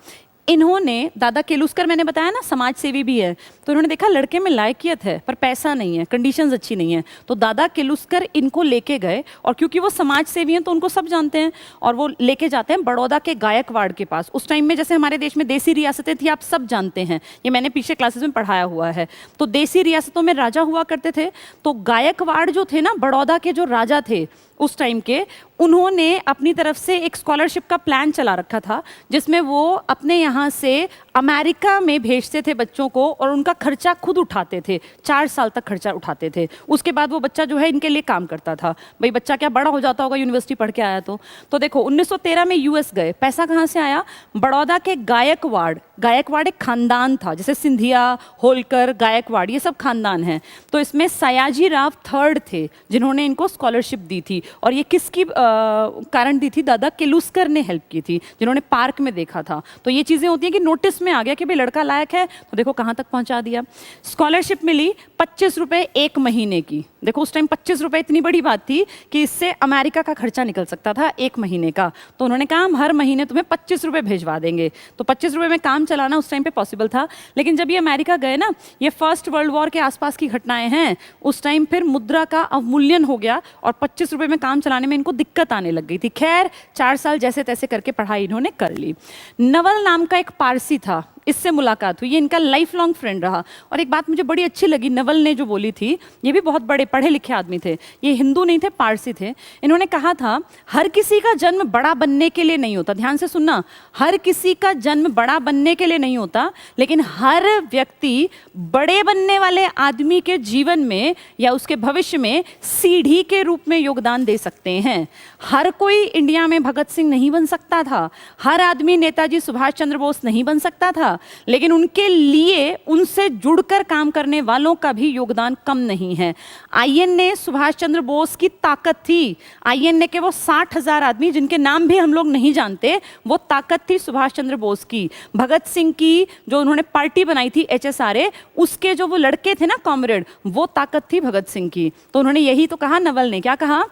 इन्होंने, दादा केलुस्कर मैंने बताया ना समाज सेवी भी है, तो इन्होंने देखा लड़के में लायकियत है पर पैसा नहीं है, कंडीशंस अच्छी नहीं है, तो दादा केलुस्कर इनको लेके गए। और क्योंकि वो समाज सेवी हैं तो उनको सब जानते हैं, और वो लेके जाते हैं बड़ौदा के गायकवाड़ के पास। उस टाइम में जैसे हमारे देश में देसी रियासतें थी, आप सब जानते हैं, ये मैंने पीछे क्लासेस में पढ़ाया हुआ है। तो देसी रियासतों में राजा हुआ करते थे, तो गायकवाड़ जो थे ना, बड़ौदा के जो राजा थे उस टाइम के, उन्होंने अपनी तरफ से एक स्कॉलरशिप का प्लान चला रखा था, जिसमें वो अपने यहाँ से अमेरिका में भेजते थे बच्चों को और उनका खर्चा खुद उठाते थे। 4 साल तक खर्चा उठाते थे। उसके बाद वो बच्चा जो है इनके लिए काम करता था। भाई बच्चा क्या बड़ा हो जाता होगा यूनिवर्सिटी पढ़ के आया तो देखो 1913 में यूएस गए। पैसा कहाँ से आया? बड़ौदा के गायकवाड़, गायकवाड़ एक खानदान था, जैसे सिंधिया, होलकर, गायकवाड़, ये सब खानदान हैं। तो इसमें सयाजी राव थर्ड थे जिन्होंने इनको स्कॉलरशिप दी थी। और ये किसकी कारण दी थी? दादा केलुस्कर ने हेल्प की थी, जिन्होंने पार्क में देखा था। तो ये चीज़ें होती हैं कि नोटिस में आ गया कि भाई लड़का लायक है, तो देखो कहाँ तक पहुँचा दिया। स्कॉलरशिप मिली 25 रुपये 1 महीने की। देखो उस टाइम 25 रुपये इतनी बड़ी बात थी कि इससे अमेरिका का खर्चा निकल सकता था 1 महीने का। तो उन्होंने कहा हम हर महीने तुम्हें 25 रुपये भेजवा देंगे। तो 25 रुपये में काम चलाना उस टाइम पे पॉसिबल था। लेकिन जब ये अमेरिका गए ना, ये फर्स्ट वर्ल्ड वॉर के आसपास की घटनाएं हैं, उस टाइम फिर मुद्रा का अवमूल्यन हो गया और 25 रुपये में काम चलाने में इनको दिक्कत आने लग गई थी। खैर 4 साल जैसे तैसे करके पढ़ाई इन्होंने कर ली। नवल नाम का एक पारसी था, इससे मुलाकात हुई, ये इनका लाइफ लॉन्ग फ्रेंड रहा। और एक बात मुझे बड़ी अच्छी लगी नवल ने जो बोली थी, ये भी बहुत बड़े पढ़े लिखे आदमी थे, ये हिंदू नहीं थे, पारसी थे। इन्होंने कहा था हर किसी का जन्म बड़ा बनने के लिए नहीं होता, ध्यान से सुनना, हर किसी का जन्म बड़ा बनने के लिए नहीं होता, लेकिन हर व्यक्ति बड़े बनने वाले आदमी के जीवन में या उसके भविष्य में सीढ़ी के रूप में योगदान दे सकते हैं। हर कोई इंडिया में भगत सिंह नहीं बन सकता था, हर आदमी नेताजी सुभाष चंद्र बोस नहीं बन सकता था, लेकिन उनके लिए उनसे जुड़कर काम करने वालों का भी योगदान कम नहीं है। आईएनए सुभाष चंद्र बोस की ताकत थी। आईएनए के वो 60,000 आदमी जिनके नाम भी हम लोग नहीं जानते, वो ताकत थी सुभाष चंद्र बोस की। भगत सिंह की जो उन्होंने पार्टी बनाई थी HSRA, उसके जो वो लड़के थे ना कॉमरेड, वो ताकत थी भगत सिंह की। तो उन्होंने यही तो कहा, नवल ने क्या कहा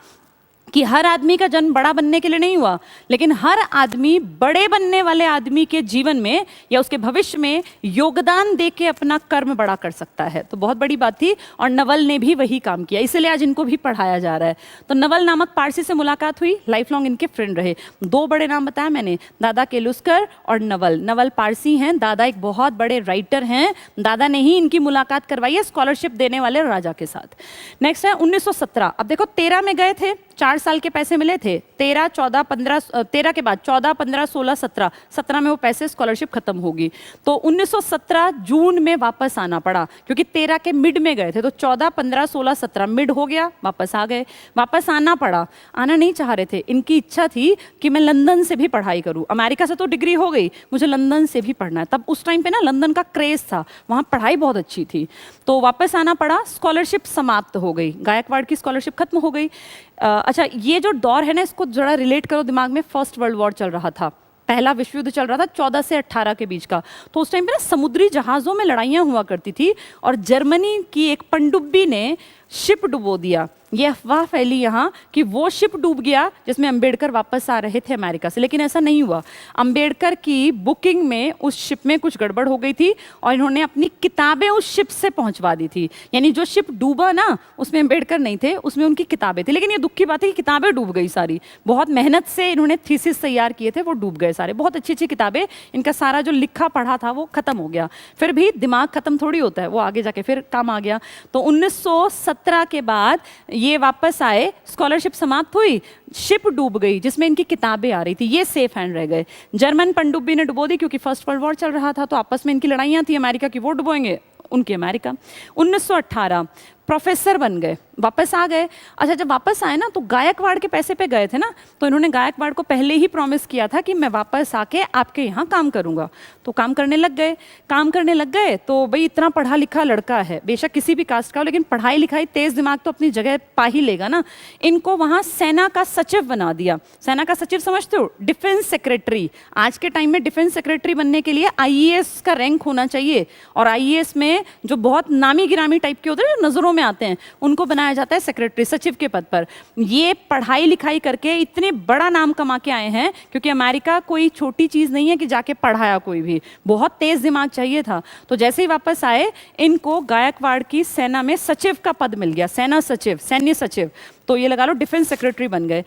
कि हर आदमी का जन्म बड़ा बनने के लिए नहीं हुआ, लेकिन हर आदमी बड़े बनने वाले आदमी के जीवन में या उसके भविष्य में योगदान दे के अपना कर्म बड़ा कर सकता है। तो बहुत बड़ी बात थी और नवल ने भी वही काम किया, इसलिए आज इनको भी पढ़ाया जा रहा है। तो नवल नामक पारसी से मुलाकात हुई, लाइफ लॉन्ग इनके फ्रेंड रहे। 2 बड़े नाम बताया मैंने, दादा केलुस्कर और नवल। नवल पारसी हैं, दादा एक बहुत बड़े राइटर हैं। दादा ने ही इनकी मुलाकात करवाई है स्कॉलरशिप देने वाले राजा के साथ। नेक्स्ट है 1917। अब देखो 13 में गए थे, 4 साल के पैसे मिले थे। 13, 14, 15, 13 के बाद 14, 15, 16, 17, 17 में वो पैसे स्कॉलरशिप खत्म होगी। तो 1917 जून में वापस आना पड़ा, क्योंकि 13 के मिड में गए थे। तो 14, 15, 16, 17 मिड हो गया, वापस आ गए। वापस आना पड़ा, आना नहीं चाह रहे थे। इनकी इच्छा थी कि मैं लंदन से भी पढ़ाई करूँ। अमेरिका से तो डिग्री हो गई, मुझे लंदन से भी पढ़ना है। तब उस टाइम पे ना लंदन का क्रेज था, वहाँ पढ़ाई बहुत अच्छी थी। तो वापस आना पड़ा, स्कॉलरशिप समाप्त हो गई, गायकवाड़ की स्कॉलरशिप खत्म हो गई। अच्छा, ये जो दौर है ना, इसको जरा रिलेट करो दिमाग में। फर्स्ट वर्ल्ड वॉर चल रहा था, पहला विश्व युद्ध चल रहा था 14 से 18 के बीच का। तो उस टाइम पे ना समुद्री जहाज़ों में लड़ाइयाँ हुआ करती थी और जर्मनी की एक पनडुब्बी ने शिप डुबो दिया। ये अफवाह फैली यहाँ कि वो शिप डूब गया जिसमें अंबेडकर वापस आ रहे थे अमेरिका से, लेकिन ऐसा नहीं हुआ। अंबेडकर की बुकिंग में उस शिप में कुछ गड़बड़ हो गई थी और इन्होंने अपनी किताबें उस शिप से पहुंचवा दी थी। यानी जो शिप डूबा ना, उसमें अंबेडकर नहीं थे, उसमें उनकी किताबें थी। लेकिन ये दुख की बात है कि किताबें डूब गई सारी। बहुत मेहनत से इन्होंने थीसिस तैयार किए थे, वो डूब गए सारे। बहुत अच्छी अच्छी किताबें, इनका सारा जो लिखा पढ़ा था वो खत्म हो गया। फिर भी दिमाग खत्म थोड़ी होता है, वो आगे जाके फिर काम आ गया। तो 1917 के बाद ये वापस आए, स्कॉलरशिप समाप्त हुई, शिप डूब गई जिसमें इनकी किताबें आ रही थी, ये सेफ हैंड रह गए। जर्मन पनडुब्बी ने डुबो दी, क्योंकि फर्स्ट वर्ल्ड वॉर चल रहा था, तो आपस में इनकी लड़ाइयाँ थी, अमेरिका की वो डुबोएंगे, उनकी अमेरिका। 1918 प्रोफेसर बन गए, वापस आ गए। अच्छा, जब वापस आए ना तो गायकवाड़ के पैसे पे गए थे ना, तो इन्होंने गायकवाड़ को पहले ही प्रॉमिस किया था कि मैं वापस आके आपके यहाँ काम करूँगा। तो काम करने लग गए, काम करने लग गए। तो भाई इतना पढ़ा लिखा लड़का है, बेशक किसी भी कास्ट का हो, लेकिन पढ़ाई लिखाई तेज दिमाग तो अपनी जगह पा ही लेगा ना। इनको वहाँ सेना का सचिव बना दिया। सेना का सचिव समझते हो? Defence secretary. आज के टाइम में डिफेंस सेक्रेटरी बनने के लिए IAS का रैंक होना चाहिए, और IAS में जो बहुत नामी गिरामी टाइप के होते हैं, जो नजरों में आते हैं उनको बनाया जाता है सेक्रेटरी, सचिव के पद पर। ये पढ़ाई लिखाई करके इतने बड़ा नाम कमा के आए हैं, क्योंकि अमेरिका कोई छोटी चीज़ नहीं है कि जाके पढ़ाया कोई भी, बहुत तेज दिमाग चाहिए था। तो जैसे ही वापस आए इनको गायकवाड़ की सेना में सचिव का पद मिल गया, सेना सचिव, सैन्य सचिव, तो ये लगा लो डिफेंस सेक्रेटरी बन गए।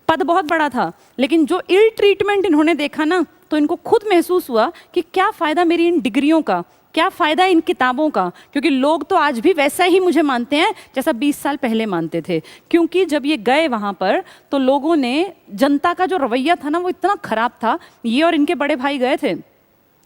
पद बहुत बड़ा था, लेकिन जो इल ट्रीटमेंट इन्होंने देखा ना, तो इनको खुद महसूस हुआ कि क्या फ़ायदा मेरी इन डिग्रियों का, क्या फ़ायदा इन किताबों का, क्योंकि लोग तो आज भी वैसा ही मुझे मानते हैं जैसा 20 साल पहले मानते थे। क्योंकि जब ये गए वहाँ पर तो लोगों ने, जनता का जो रवैया था ना वो इतना ख़राब था। ये और इनके बड़े भाई गए थे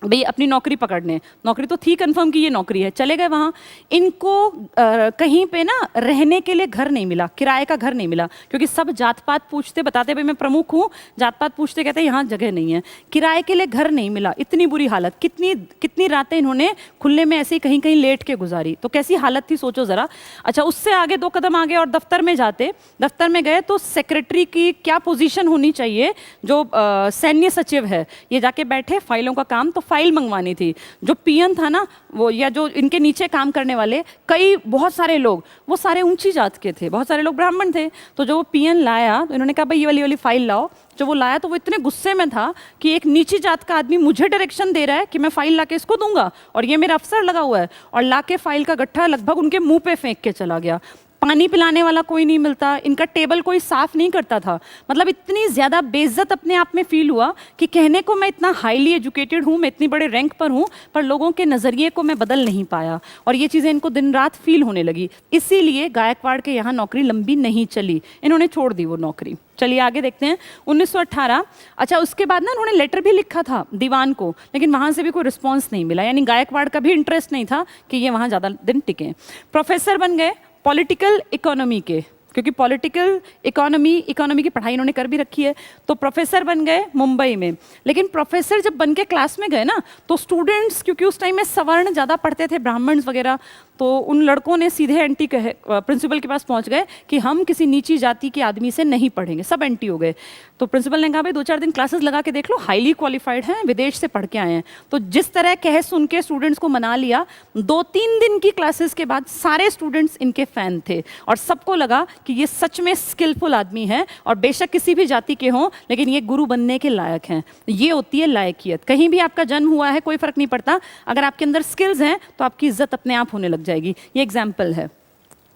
भाई अपनी नौकरी पकड़ने, नौकरी तो थी कंफर्म कि ये नौकरी है, चले गए वहाँ। इनको कहीं पे ना रहने के लिए घर नहीं मिला, किराए का घर नहीं मिला, क्योंकि सब जात पात पूछते, बताते भाई मैं प्रमुख हूँ, जात पात पूछते कहते यहाँ जगह नहीं है, किराए के लिए घर नहीं मिला। इतनी बुरी हालत, कितनी कितनी रातें इन्होंने खुले में ऐसे ही कहीं कहीं लेट के गुजारी, तो कैसी हालत थी सोचो ज़रा। अच्छा, उससे आगे 2 कदम आगे और दफ्तर में जाते, दफ्तर में गए तो सेक्रेटरी की क्या पोजीशन होनी चाहिए, जो सैन्य सचिव है, ये जाके बैठे, फाइलों का काम, तो फाइल मंगवानी थी। जो पीएन था ना वो, या जो इनके नीचे काम करने वाले, कई बहुत सारे लोग, वो सारे ऊंची जात के थे, बहुत सारे लोग ब्राह्मण थे। तो जो वो पीएन लाया तो इन्होंने कहा भाई ये वाली फाइल लाओ। जो वो लाया तो वो इतने गुस्से में था कि एक नीची जात का आदमी मुझे डायरेक्शन दे रहा है कि मैं फाइल लाके इसको दूंगा, और ये मेरा अफसर लगा हुआ है, और लाके फाइल का गट्ठा लगभग उनके मुंह पे फेंक के चला गया। पानी पिलाने वाला कोई नहीं मिलता, इनका टेबल कोई साफ नहीं करता था। मतलब इतनी ज़्यादा बेइज्जत अपने आप में फील हुआ कि कहने को मैं इतना हाईली एजुकेटेड हूँ, मैं इतनी बड़े रैंक पर हूँ, पर लोगों के नज़रिए को मैं बदल नहीं पाया, और ये चीज़ें इनको दिन रात फील होने लगी। इसीलिए गायकवाड़ के यहाँ नौकरी लंबी नहीं चली, इन्होंने छोड़ दी वो नौकरी। चलिए आगे देखते हैं 1918। अच्छा, उसके बाद ना उन्होंने लेटर भी लिखा था दीवान को, लेकिन वहाँ से भी कोई रिस्पॉन्स नहीं मिला, यानी गायकवाड़ का भी इंटरेस्ट नहीं था कि ये वहाँ ज़्यादा दिन टिके। प्रोफेसर बन गए पॉलिटिकल इकोनॉमी के, क्योंकि पॉलिटिकल इकोनॉमी की पढ़ाई इन्होंने कर भी रखी है, तो प्रोफेसर बन गए मुंबई में। लेकिन प्रोफेसर जब बन के क्लास में गए ना, तो स्टूडेंट्स, क्योंकि उस टाइम में सवर्ण ज़्यादा पढ़ते थे, ब्राह्मण्स वगैरह, तो उन लड़कों ने सीधे एंटी कहे, प्रिंसिपल के पास पहुंच गए कि हम किसी नीची जाति के आदमी से नहीं पढ़ेंगे, सब एंटी हो गए। तो प्रिंसिपल ने कहा भाई 2-4 दिन क्लासेस लगा के देख लो, हाईली क्वालिफाइड हैं, विदेश से पढ़ के आए हैं। तो जिस तरह कह सुन के स्टूडेंट्स को मना लिया, 2-3 दिन की क्लासेस के बाद सारे स्टूडेंट्स इनके फैन थे, और सबको लगा कि ये सच में स्किलफुल आदमी है, और बेशक किसी भी जाति के हों, लेकिन ये गुरु बनने के लायक हैं। ये होती है लायकियत। कहीं भी आपका जन्म हुआ है कोई फर्क नहीं पड़ता, अगर आपके अंदर स्किल्स हैं तो आपकी इज्जत अपने आप होने लग जाएगी। ये एग्जाम्पल है।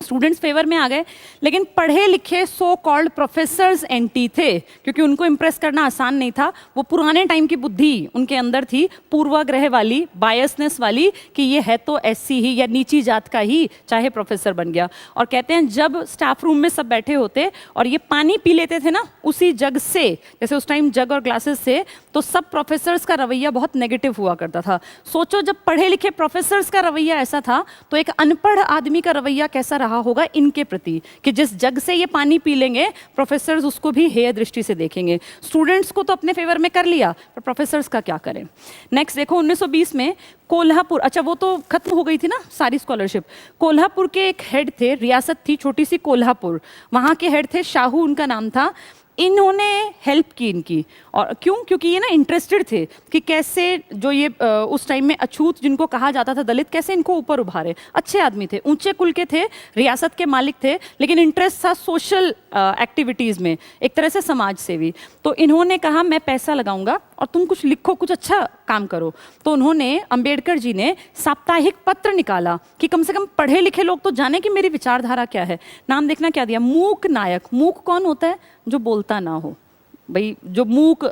स्टूडेंट्स फेवर में आ गए, लेकिन पढ़े लिखे सो कॉल्ड प्रोफेसर्स एंटी थे, क्योंकि उनको इम्प्रेस करना आसान नहीं था। वो पुराने टाइम की बुद्धि उनके अंदर थी, पूर्वाग्रह वाली, बायसनेस वाली, कि ये है तो ऐसी ही या नीची जात का ही, चाहे प्रोफेसर बन गया। और कहते हैं जब स्टाफ रूम में सब बैठे होते और ये पानी पी लेते थे ना उसी जग से, जैसे उस टाइम जग और ग्लासेस से, तो सब प्रोफेसर्स का रवैया बहुत नेगेटिव हुआ करता था। सोचो जब पढ़े लिखे प्रोफेसर्स का रवैया ऐसा था, तो एक अनपढ़ आदमी का रवैया कैसा रहा होगा इनके प्रति, कि जिस जग से ये पानी पी लेंगे प्रोफेसर्स उसको भी हेय दृष्टि से देखेंगे। स्टूडेंट्स को तो अपने फेवर में कर लिया, पर प्रोफेसर्स का क्या करें। नेक्स्ट देखो 1920 में कोल्हापुर, अच्छा वो तो खत्म हो गई थी ना सारी स्कॉलरशिप। कोल्हापुर के एक हेड थे, रियासत थी छोटी सी कोल्हापुर, वहाँ के हेड थे शाहू उनका नाम था। इन्होंने हेल्प की इनकी, और क्यों, क्योंकि ये ना इंटरेस्टेड थे कि कैसे जो ये उस टाइम में अछूत जिनको कहा जाता था, दलित, कैसे इनको ऊपर उभारे। अच्छे आदमी थे, ऊंचे कुल के थे, रियासत के मालिक थे, लेकिन इंटरेस्ट था सोशल एक्टिविटीज़ में, एक तरह से समाज सेवी। तो इन्होंने कहा मैं पैसा लगाऊंगा और तुम कुछ लिखो, कुछ अच्छा काम करो। तो उन्होंने, अंबेडकर जी ने साप्ताहिक पत्र निकाला कि कम से कम पढ़े लिखे लोग तो जाने कि मेरी विचारधारा क्या है। नाम देखना क्या दिया, मूक नायक। मूक कौन होता है, जो बोलता ना हो। भाई जो मूक,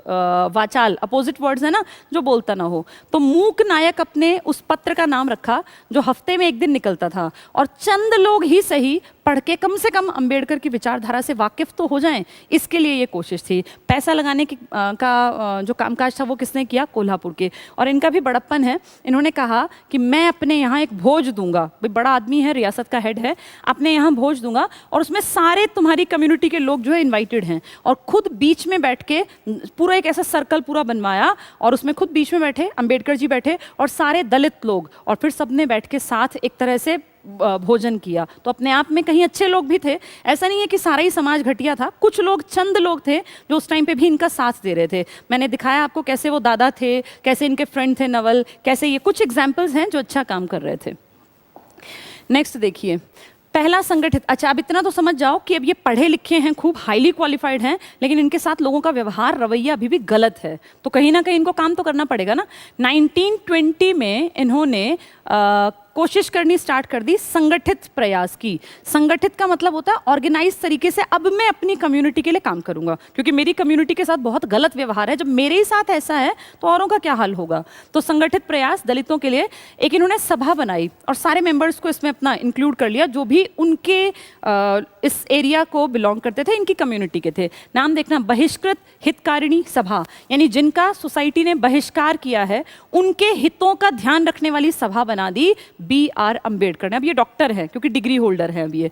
वाचाल, अपोजिट वर्ड्स है ना, जो बोलता ना हो। तो मूक नायक अपने उस पत्र का नाम रखा, जो हफ्ते में एक दिन निकलता था, और चंद लोग ही सही पढ़ के कम से कम अंबेडकर की विचारधारा से वाकिफ तो हो जाएं, इसके लिए ये कोशिश थी। पैसा लगाने की का जो कामकाज था वो किसने किया, कोल्हापुर के। और इनका भी बड़प्पन है, इन्होंने कहा कि मैं अपने यहाँ एक भोज दूंगा, भाई बड़ा आदमी है, रियासत का हेड है, अपने यहाँ भोज दूंगा, और उसमें सारे तुम्हारी कम्युनिटी के लोग जो है इन्वाइटेड हैं। और खुद बीच में बैठ के पूरा एक ऐसा सर्कल पूरा बनवाया, और उसमें खुद बीच में बैठे, अंबेडकर जी बैठे और सारे दलित लोग, और फिर सबने बैठ के साथ एक तरह से भोजन किया। तो अपने आप में कहीं अच्छे लोग भी थे, ऐसा नहीं है कि सारा ही समाज घटिया था। कुछ लोग, चंद लोग थे जो उस टाइम पे भी इनका साथ दे रहे थे। मैंने दिखाया आपको कैसे वो दादा थे, कैसे इनके फ्रेंड थे नवल, कैसे ये कुछ एग्जाम्पल्स हैं जो अच्छा काम कर रहे थे। नेक्स्ट देखिए, पहला संगठित, अच्छा अब इतना तो समझ जाओ कि अब ये पढ़े लिखे हैं, खूब हाईली क्वालिफाइड हैं, लेकिन इनके साथ लोगों का व्यवहार रवैया अभी भी गलत है, तो कहीं ना कहीं इनको काम तो करना पड़ेगा ना। 1920 में इन्होंने कोशिश करनी स्टार्ट कर दी संगठित प्रयास की। संगठित का मतलब होता है ऑर्गेनाइज तरीके से, अब मैं अपनी कम्युनिटी के लिए काम करूंगा, क्योंकि मेरी कम्युनिटी के साथ बहुत गलत व्यवहार है, जब मेरे ही साथ ऐसा है तो औरों का क्या हाल होगा। तो संगठित प्रयास दलितों के लिए एक इन्होंने सभा बनाई और सारे मेंबर्स को इसमें अपना इंक्लूड कर लिया जो भी उनके इस एरिया को बिलोंग करते थे, इनकी कम्युनिटी के थे। नाम देखना, बहिष्कृत हितकारिणी सभा, यानी जिनका सोसाइटी ने बहिष्कार किया है उनके हितों का ध्यान रखने वाली सभा बना दी B.R. अम्बेडकर ने। अब ये डॉक्टर है क्योंकि डिग्री होल्डर है अब ये।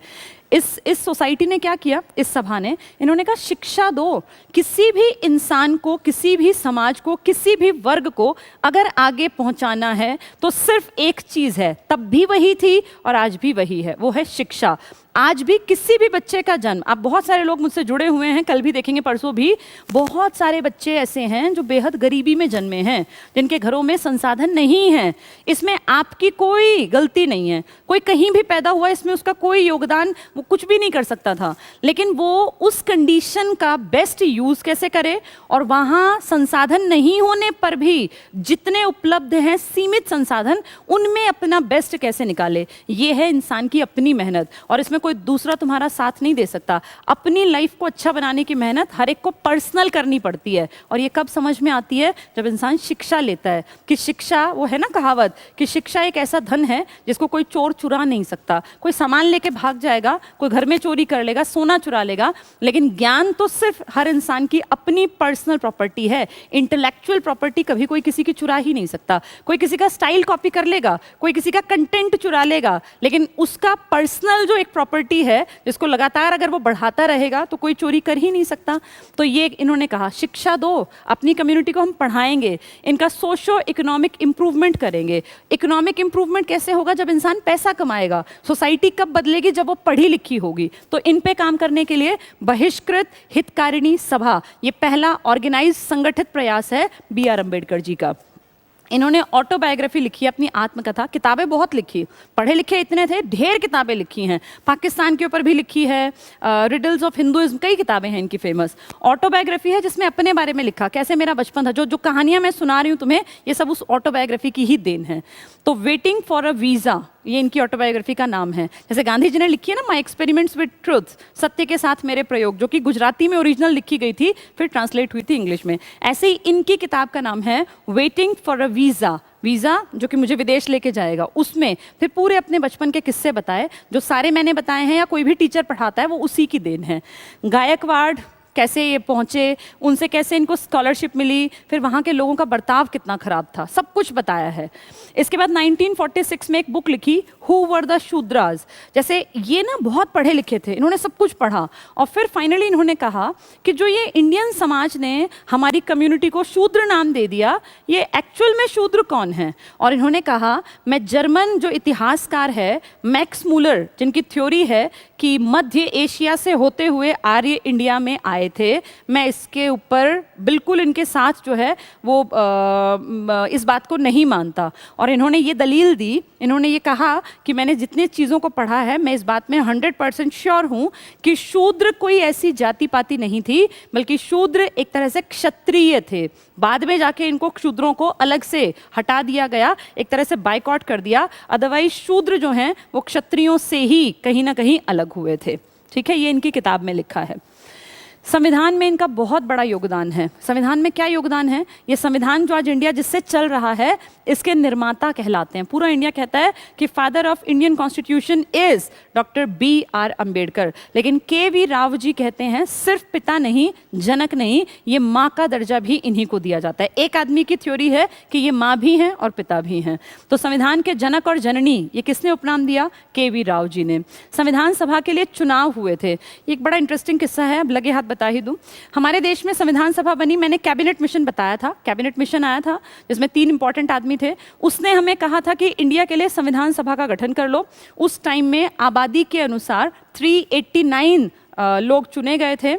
इस सोसाइटी ने क्या किया, इस सभा ने, इन्होंने कहा शिक्षा दो, किसी भी इंसान को, किसी भी समाज को, किसी भी वर्ग को अगर आगे पहुंचाना है तो सिर्फ एक चीज है, तब भी वही थी और आज भी वही है, वो है शिक्षा। आज भी किसी भी बच्चे का जन्म, आप बहुत सारे लोग मुझसे जुड़े हुए हैं, कल भी देखेंगे परसों भी, बहुत सारे बच्चे ऐसे हैं जो बेहद गरीबी में जन्मे हैं, जिनके घरों में संसाधन नहीं है। इसमें आपकी कोई गलती नहीं है, कोई कहीं भी पैदा हुआ इसमें उसका कोई योगदान, वो कुछ भी नहीं कर सकता था, लेकिन वो उस कंडीशन का बेस्ट यूज कैसे करे और वहाँ संसाधन नहीं होने पर भी जितने उपलब्ध हैं सीमित संसाधन, उनमें अपना बेस्ट कैसे निकाले। ये है इंसान की अपनी मेहनत और इसमें कोई दूसरा तुम्हारा साथ नहीं दे सकता। अपनी लाइफ को अच्छा बनाने की मेहनत हर एक को पर्सनल करनी पड़ती है और ये कब समझ में आती है, जब इंसान शिक्षा लेता है। कि शिक्षा, वो है ना कहावत कि शिक्षा एक ऐसा धन है जिसको कोई चोर चुरा नहीं सकता। कोई सामान लेके भाग जाएगा, कोई घर में चोरी कर लेगा, सोना चुरा लेगा, लेकिन ज्ञान तो सिर्फ हर इंसान की अपनी पर्सनल प्रॉपर्टी है। इंटेलेक्चुअल प्रॉपर्टी कभी कोई किसी की चुरा ही नहीं सकता। कोई किसी का स्टाइल कॉपी कर लेगा, कोई किसी का कंटेंट चुरा लेगा, लेकिन उसका पर्सनल जो एक प्रॉपर्टी है जिसको लगातार अगर वो बढ़ाता रहेगा तो कोई चोरी कर ही नहीं सकता। तो ये इन्होंने कहा शिक्षा दो, अपनी कम्युनिटी को हम पढ़ाएंगे, इनका सोशो इकोनॉमिक इंप्रूवमेंट करेंगे। इकोनॉमिक इंप्रूवमेंट कैसे होगा, जब इंसान पैसा कमाएगा। सोसाइटी कब बदलेगी, जब वो पढ़ी लिखी होगी। तो इन पे काम करने के लिए बहिष्कृत हितकारिणी सभा, ये पहला ऑर्गेनाइज संगठित प्रयास है B.R. अम्बेडकर जी का। इन्होंने ऑटोबायोग्राफी लिखी, अपनी आत्मकथा, किताबें बहुत लिखी, पढ़े लिखे इतने थे, ढेर किताबें लिखी हैं, पाकिस्तान के ऊपर भी लिखी है, रिडल्स ऑफ हिंदुइज्म, कई किताबें हैं इनकी फेमस। ऑटोबायोग्राफी है जिसमें अपने बारे में लिखा, कैसे मेरा बचपन था, जो जो कहानियां मैं सुना रही हूँ तुम्हें, ये सब उस ऑटोबायोग्राफी की ही देन है। तो वेटिंग फॉर अ वीज़ा, ये इनकी ऑटोबायोग्राफी का नाम है। जैसे गांधी जी ने लिखी है ना माई एक्सपेरिमेंट्स विद ट्रुथ, सत्य के साथ मेरे प्रयोग, जो कि गुजराती में ओरिजिनल लिखी गई थी, फिर ट्रांसलेट हुई थी इंग्लिश में। ऐसे ही इनकी किताब का नाम है waiting for a visa, visa जो कि मुझे विदेश लेके जाएगा। उसमें फिर पूरे अपने बचपन के किस्से बताए, जो सारे मैंने बताए हैं या कोई भी टीचर पढ़ाता है वो उसी की देन है। गायकवाड़ कैसे ये पहुँचे, उनसे कैसे इनको स्कॉलरशिप मिली, फिर वहाँ के लोगों का बर्ताव कितना खराब था, सब कुछ बताया है। इसके बाद 1946 में एक बुक लिखी, हु वर द शूद्रास। जैसे ये ना बहुत पढ़े लिखे थे, इन्होंने सब कुछ पढ़ा और फिर फाइनली इन्होंने कहा कि जो ये इंडियन समाज ने हमारी कम्युनिटी को शूद्र नाम दे दिया, ये एक्चुअल में शूद्र कौन है। और इन्होंने कहा, मैं जर्मन जो इतिहासकार है मैक्स मूलर, जिनकी थ्योरी है कि मध्य एशिया से होते हुए आर्य इंडिया में आए थे, मैं इसके ऊपर बिल्कुल इनके साथ जो है वो इस बात को नहीं मानता। और इन्होंने ये दलील दी, इन्होंने ये कहा कि मैंने जितनी चीज़ों को पढ़ा है मैं इस बात में 100% श्योर हूँ कि शूद्र कोई ऐसी जाति पाति नहीं थी, बल्कि शूद्र एक तरह से क्षत्रिय थे। बाद में जाके इनको शूद्रों को अलग से हटा दिया गया, एक तरह से बाइकआउट कर दिया, अदरवाइज शूद्र जो हैं वो क्षत्रियों से ही कहीं ना कहीं अलग हुए थे। ठीक है, ये इनकी किताब में लिखा है। संविधान में इनका बहुत बड़ा योगदान है। संविधान में क्या योगदान है, ये संविधान जो आज इंडिया जिससे चल रहा है इसके निर्माता कहलाते हैं। पूरा इंडिया कहता है कि father of Indian constitution is doctor B.R. Ambedkar, लेकिन K.V. राव जी कहते हैं सिर्फ पिता नहीं, जनक नहीं, ये माँ का दर्जा भी इन्हीं को दिया जाता है। एक आदमी की थ्योरी है कि ये माँ भी हैं और पिता भी हैं। तो संविधान के जनक और जननी ये किसने उपनाम दिया, K.V. राव जी ने। संविधान सभा के लिए चुनाव हुए थे, ये एक बड़ा इंटरेस्टिंग किस्सा है, अब लगे हाथ बता ही दूं। हमारे देश में संविधान सभा बनी, मैंने कैबिनेट मिशन बताया था, कैबिनेट मिशन आया था जिसमें 3 इंपॉर्टेंट आदमी थे। उसने हमें कहा था कि इंडिया के लिए संविधान सभा का गठन कर लो। उस टाइम में आबादी के अनुसार 389 लोग चुने गए थे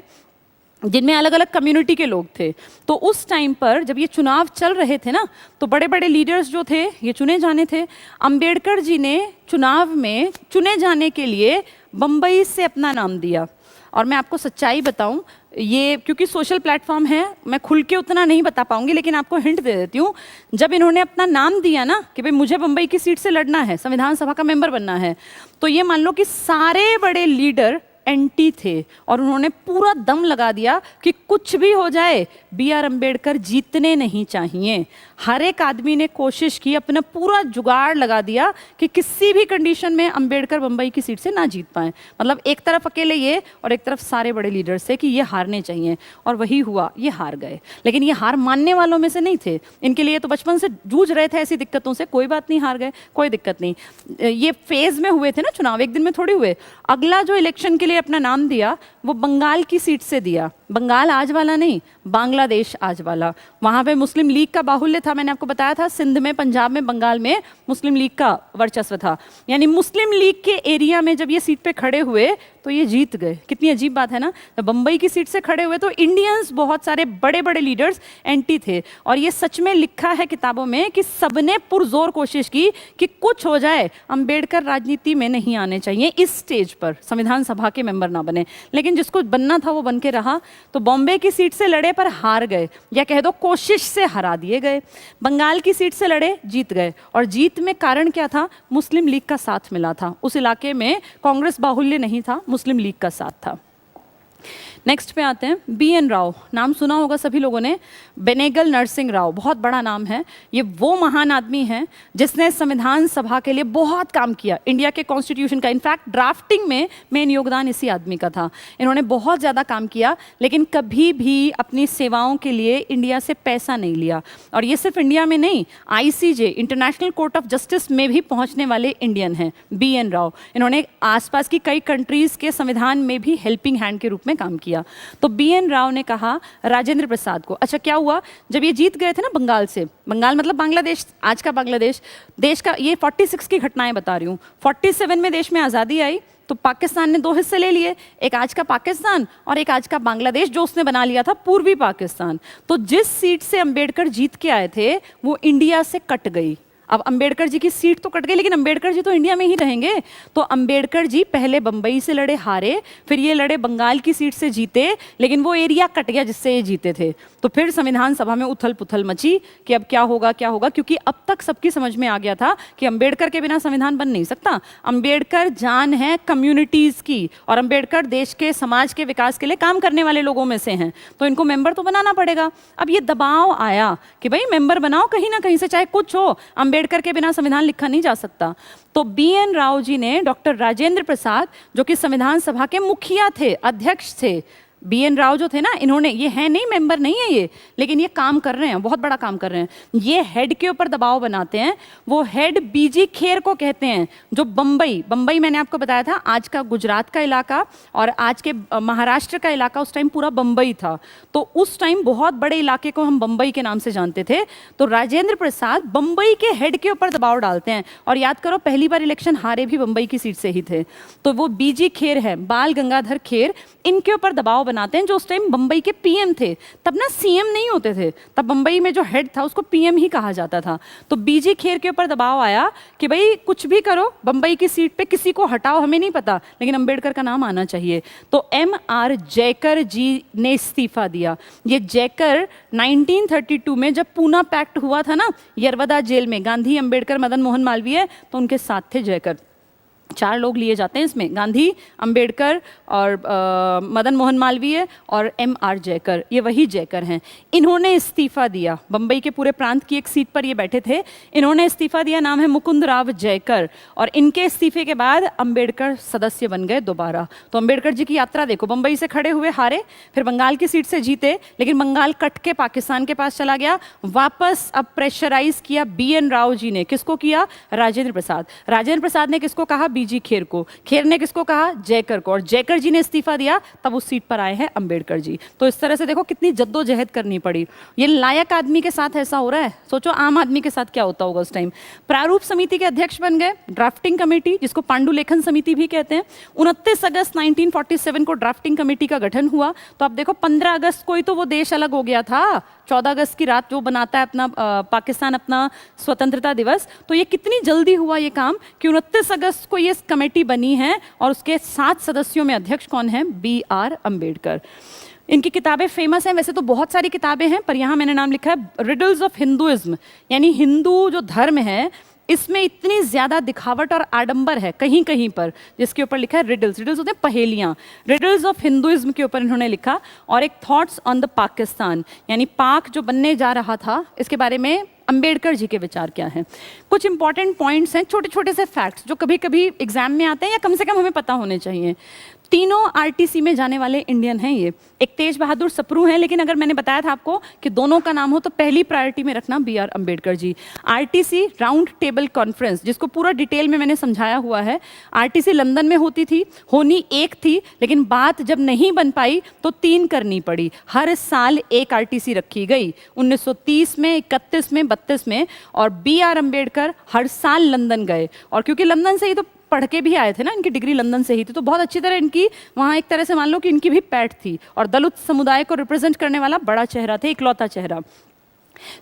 जिनमें अलग अलग कम्युनिटी के लोग थे। तो उस टाइम पर जब ये चुनाव चल रहे थे ना, तो बड़े बड़े लीडर्स जो थे ये चुने जाने थे। अंबेडकर जी ने चुनाव में चुने जाने के लिए बम्बई से अपना नाम दिया। और मैं आपको सच्चाई बताऊं, ये क्योंकि सोशल प्लेटफॉर्म है, मैं खुल के उतना नहीं बता पाऊंगी, लेकिन आपको हिंट दे देती हूँ। जब इन्होंने अपना नाम दिया ना कि भाई मुझे बम्बई की सीट से लड़ना है, संविधान सभा का मेंबर बनना है, तो ये मान लो कि सारे बड़े लीडर एंटी थे और उन्होंने पूरा दम लगा दिया कि कुछ भी हो जाए बी आर अम्बेडकर जीतने नहीं चाहिए। हर एक आदमी ने कोशिश की, अपना पूरा जुगाड़ लगा दिया कि किसी भी कंडीशन में अम्बेडकर बम्बई की सीट से ना जीत पाए। मतलब एक तरफ अकेले ये और एक तरफ सारे बड़े लीडर्स थे कि ये हारने चाहिए, और वही हुआ, ये हार गए। लेकिन ये हार मानने वालों में से नहीं थे, इनके लिए तो बचपन से जूझ रहे थे ऐसी दिक्कतों से, कोई बात नहीं, हार गए, कोई दिक्कत नहीं। ये फेज में हुए थे ना चुनाव, एक दिन में थोड़ी हुए। अगला जो इलेक्शन के लिए अपना नाम दिया वो बंगाल की सीट से दिया। बंगाल आज वाला नहीं, बांग्लादेश आज वाला। वहाँ पे मुस्लिम लीग का बाहुल्य था, मैंने आपको बताया था। सिंध में, पंजाब में, बंगाल में मुस्लिम लीग का वर्चस्व था। यानी मुस्लिम लीग के एरिया में जब ये सीट पे खड़े हुए तो ये जीत गए। कितनी अजीब बात है ना। जब बम्बई की सीट से खड़े हुए तो इंडियंस, बहुत सारे बड़े बड़े लीडर्स एंटी थे। और ये सच में लिखा है किताबों में कि सबने पुरजोर कोशिश की कि कुछ हो जाए, अम्बेडकर राजनीति में नहीं आने चाहिए, इस स्टेज पर संविधान सभा के मेंबर ना बने। लेकिन जिसको बनना था वो बन के रहा। तो बॉम्बे की सीट से लड़े पर हार गए, या कह दो कोशिश से हरा दिए गए। बंगाल की सीट से लड़े, जीत गए। और जीत में कारण क्या था? मुस्लिम लीग का साथ मिला था। उस इलाके में कांग्रेस बाहुल्य नहीं था, मुस्लिम लीग का साथ था। नेक्स्ट पे आते हैं, बी एन राव। नाम सुना होगा सभी लोगों ने, बेनेगल नरसिंह राव, बहुत बड़ा नाम है। ये वो महान आदमी हैं जिसने संविधान सभा के लिए बहुत काम किया, इंडिया के कॉन्स्टिट्यूशन का। इनफैक्ट ड्राफ्टिंग में मेन योगदान इसी आदमी का था। इन्होंने बहुत ज़्यादा काम किया, लेकिन कभी भी अपनी सेवाओं के लिए इंडिया से पैसा नहीं लिया। और ये सिर्फ इंडिया में नहीं, ICJ, international court of justice में भी पहुँचने वाले इंडियन हैं बी एन राव। इन्होंने आसपास की कई कंट्रीज़ के संविधान में भी हेल्पिंग हैंड के रूप में काम किया। तो बी एन राव ने कहा राजेंद्र प्रसाद को, अच्छा क्या हुआ जब ये जीत गए थे ना बंगाल से, बंगाल मतलब बांग्लादेश, आज का बांग्लादेश देश का, ये 46 की घटनाएं बता रही हूँ। 47 में देश में आज़ादी आई तो पाकिस्तान ने 2 हिस्से ले लिए, एक आज का पाकिस्तान और एक आज का बांग्लादेश, जो उसने बना लिया था पूर्वी पाकिस्तान। तो जिस सीट से अंबेडकर जीत के आए थे वो इंडिया से कट गई। अब अंबेडकर जी की सीट तो कट गई, लेकिन अंबेडकर जी तो इंडिया में ही रहेंगे। तो अंबेडकर जी पहले बंबई से लड़े, हारे, फिर ये लड़े बंगाल की सीट से, जीते, लेकिन वो एरिया कट गया जिससे ये जीते थे। तो फिर संविधान सभा में उथल पुथल मची कि अब क्या होगा क्या होगा, क्योंकि अब तक सबकी समझ में आ गया था कि अंबेडकर के बिना संविधान बन नहीं सकता। अंबेडकर जान है कम्युनिटीज़ की, और अंबेडकर देश के समाज के विकास के लिए काम करने वाले लोगों में से हैं, तो इनको मेंबर तो बनाना पड़ेगा। अब ये दबाव आया कि भाई मेंबर बनाओ कहीं ना कहीं से, चाहे कुछ हो, अंबेडकर के बिना संविधान लिखा नहीं जा सकता। तो बी एन राव जी ने डॉक्टर राजेंद्र प्रसाद, जो कि संविधान सभा के मुखिया थे, अध्यक्ष थे, बी एन राव जो थे ना, इन्होंने, ये है नहीं, मेंबर नहीं है ये, लेकिन ये काम कर रहे हैं, बहुत बड़ा काम कर रहे हैं। ये हेड के ऊपर दबाव बनाते हैं। वो हेड बीजी खेर को कहते हैं, जो बम्बई मैंने आपको बताया था, आज का गुजरात का इलाका और आज के महाराष्ट्र का इलाका, उस टाइम पूरा बम्बई था। तो उस टाइम बहुत बड़े इलाके को हम बम्बई के नाम से जानते थे। तो राजेंद्र प्रसाद बम्बई के हेड के ऊपर दबाव डालते हैं। और याद करो, पहली बार इलेक्शन हारे भी बम्बई की सीट से ही थे। तो वो बीजी खेर है, बाल गंगाधर खेर, इनके ऊपर दबाव बनाते हैं, जो उस टाइम बम्बई के पीएम थे। तब ना सीएम नहीं होते थे, तब बम्बई में जो हेड था उसको पीएम ही कहा जाता था। तो बीजी खेर के ऊपर दबाव आया कि भाई कुछ भी करो, बम्बई की सीट पे किसी को हटाओ, हमें नहीं पता, लेकिन अंबेडकर का नाम आना चाहिए। तो MR जयकर जी ने इस्तीफा दिया। ये जयकर 1932 में जब पूना पैक्ट हुआ था ना, यरवदा जेल में, गांधी, अंबेडकर, मदन मोहन मालवीय, तो उनके साथ थे जयकर। 4 लोग लिए जाते हैं इसमें, गांधी, अंबेडकर और मदन मोहन मालवीय और MR जयकर, ये वही जयकर हैं। इन्होंने इस्तीफा दिया, बम्बई के पूरे प्रांत की एक सीट पर ये बैठे थे, इन्होंने इस्तीफा दिया, नाम है मुकुंद राव जयकर। और इनके इस्तीफे के बाद अंबेडकर सदस्य बन गए दोबारा। तो अंबेडकर जी की यात्रा देखो, बम्बई से खड़े हुए, हारे, फिर बंगाल की सीट से जीते, लेकिन बंगाल कट के पाकिस्तान के पास चला गया। वापस अब प्रेशराइज किया बी एन राव जी ने, किसको किया? राजेंद्र प्रसाद। राजेंद्र प्रसाद ने किसको कहा? बीजी खेर को, खेर ने किसको कहा, जयकर को, और जयकर जी ने इस्तीफा दिया, तब उस सीट पर आए हैं अंबेडकर जी। तो इस तरह से देखो कितनी जद्दोजहद करनी पड़ी। ये लायक आदमी के साथ ऐसा हो रहा है, सोचो आम आदमी के साथ क्या होता होगा उस टाइम। प्रारूप समिति के अध्यक्ष बन गए, ड्राफ्टिंग कमेटी जिसको पांडुलेखन समिति भी कहते हैं। 29 अगस्त 1947 को ड्राफ्टिंग कमेटी का गठन हुआ। तो अब देखो 15 अगस्त को ही तो वो देश अलग हो गया था, 14 अगस्त की रात जो बनाता है अपना पाकिस्तान अपना स्वतंत्रता दिवस। तो ये कितनी जल्दी हुआ ये काम कि 29 अगस्त को ये कमेटी बनी है, और उसके 7 सदस्यों में अध्यक्ष कौन है, B.R. अम्बेडकर। इनकी किताबें फेमस हैं, वैसे तो बहुत सारी किताबें हैं, पर यहाँ मैंने नाम लिखा है रिडल्स ऑफ हिंदुइज्म, यानी हिंदू जो धर्म है इसमें इतनी ज्यादा दिखावट और आडंबर है कहीं कहीं पर, जिसके ऊपर लिखा है रिडल्स। रिडल्स होते हैं पहेलियां, रिडल्स ऑफ हिंदुइज्म के ऊपर इन्होंने लिखा। और एक थॉट्स ऑन द पाकिस्तान, यानी पाक जो बनने जा रहा था इसके बारे में अंबेडकर जी के विचार क्या हैं। कुछ इंपॉर्टेंट पॉइंट्स हैं, छोटे छोटे से फैक्ट्स जो कभी कभी एग्जाम में आते हैं या कम से कम हमें पता होने चाहिए। तीनों आरटीसी में जाने वाले इंडियन हैं ये। एक तेज बहादुर सप्रू हैं, लेकिन अगर मैंने बताया था आपको कि दोनों का नाम हो तो पहली प्रायोरिटी में रखना B.R. Ambedkar ji. RTC round table conference, जिसको पूरा डिटेल में मैंने समझाया हुआ है। आरटीसी लंदन में होती थी, होनी एक थी, लेकिन बात जब नहीं बन पाई तो 3 करनी पड़ी। हर साल एक आरटीसी रखी गई, 1930 में, 31 में, 32 में। और B.R. अम्बेडकर हर साल लंदन गए, और क्योंकि लंदन से ही तो पढ़ के भी आए थे ना, इनकी डिग्री लंदन से ही थी, तो बहुत अच्छी तरह इनकी वहाँ एक तरह से मान लो कि इनकी भी पैठ थी। और दलित समुदाय को रिप्रेजेंट करने वाला बड़ा चेहरा थे, इकलौता चेहरा।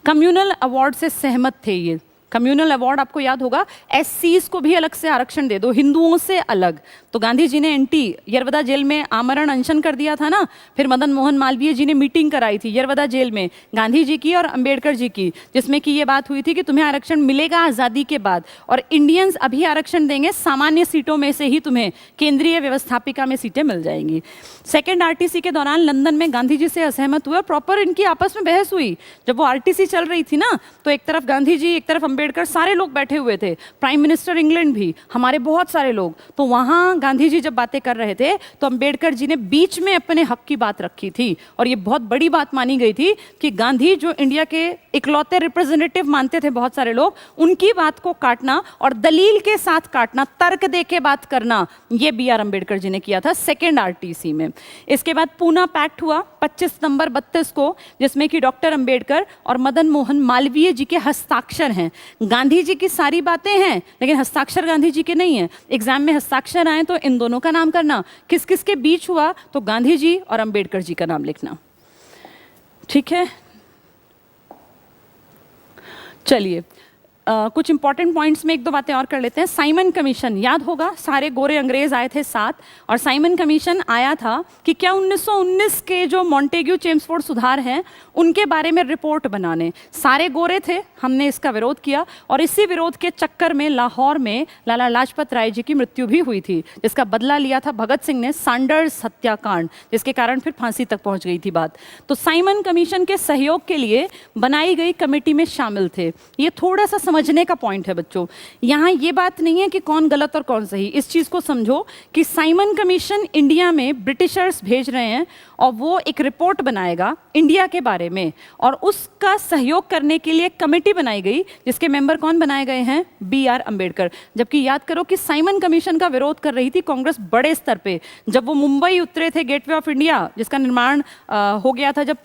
कम्युनल अवार्ड से सहमत थे ये। कम्युनल अवार्ड आपको याद होगा, एससीज को भी अलग से आरक्षण दे दो, हिंदुओं से अलग। तो गांधी जी ने एंटी यरवदा जेल में आमरण अनशन कर दिया था ना, फिर मदन मोहन मालवीय जी ने मीटिंग कराई थी यरवदा जेल में, गांधी जी की और अंबेडकर जी की, जिसमें कि ये बात हुई थी कि तुम्हें आरक्षण मिलेगा आज़ादी के बाद, और इंडियंस अभी आरक्षण देंगे, सामान्य सीटों में से ही तुम्हें केंद्रीय व्यवस्थापिका में सीटें मिल जाएंगी। सेकेंड आरटीसी के दौरान लंदन में गांधी जी से असहमत हुए और प्रॉपर इनकी आपस में बहस हुई। जब वो आरटीसी चल रही थी ना, तो एक तरफ गांधी जी, एक तरफ अंबेडकर, सारे लोग बैठे हुए थे, प्राइम मिनिस्टर इंग्लैंड भी, हमारे बहुत सारे लोग। तो वहां गांधी जी जब बातें कर रहे थे तो अंबेडकर जी ने बीच में अपने हक की बात रखी थी, और ये बहुत बड़ी बात मानी गई थी कि गांधी जो इंडिया के इकलौते रिप्रेजेंटेटिव मानते थे बहुत सारे लोग, उनकी बात को काटना और दलील के साथ काटना, तर्क दे के बात करना, ये B.R. अम्बेडकर जी ने किया था सेकेंड आरटीसी में। इसके बाद पूना पैक्ट हुआ 25 सितंबर 32 को, जिसमें कि डॉक्टर अंबेडकर और मदन मोहन मालवीय जी के हस्ताक्षर हैं। गांधी जी की सारी बातें हैं, लेकिन हस्ताक्षर गांधी जी के नहीं है। एग्जाम में हस्ताक्षर आए तो इन दोनों का नाम करना, किस किस के बीच हुआ, तो गांधी जी और अंबेडकर जी का नाम लिखना। ठीक है, चलिए कुछ इंपॉर्टेंट पॉइंट्स में एक दो बातें और कर लेते हैं। साइमन कमीशन याद होगा, सारे गोरे अंग्रेज आए थे 7, और साइमन कमीशन आया था कि क्या 1919 के जो मॉन्टेग्यू चेम्सफोर्ड सुधार हैं उनके बारे में रिपोर्ट बनाने। सारे गोरे थे, हमने इसका विरोध किया, और इसी विरोध के चक्कर में लाहौर में लाला लाजपत राय जी की मृत्यु भी हुई थी, जिसका बदला लिया था भगत सिंह ने, सैंडर्स हत्याकांड, जिसके कारण फिर फांसी तक पहुंच गई थी बात। तो साइमन कमीशन के सहयोग के लिए बनाई गई कमेटी में शामिल थे। ये थोड़ा सा समझने का पॉइंट है बच्चों, यहाँ ये बात नहीं है कि कौन गलत और कौन सही, इस चीज को समझो कि साइमन कमीशन इंडिया में ब्रिटिशर्स भेज रहे हैं, और वो एक रिपोर्ट बनाएगा इंडिया के बारे में, और उसका सहयोग करने के लिए एक कमेटी बनाई गई, जिसके मेंबर कौन बनाए गए हैं, B.R. अम्बेडकर। जबकि याद करो कि साइमन कमीशन का विरोध कर रही थी कांग्रेस बड़े स्तर पे। जब वो मुंबई उतरे थे, गेटवे ऑफ इंडिया जिसका निर्माण हो गया था जब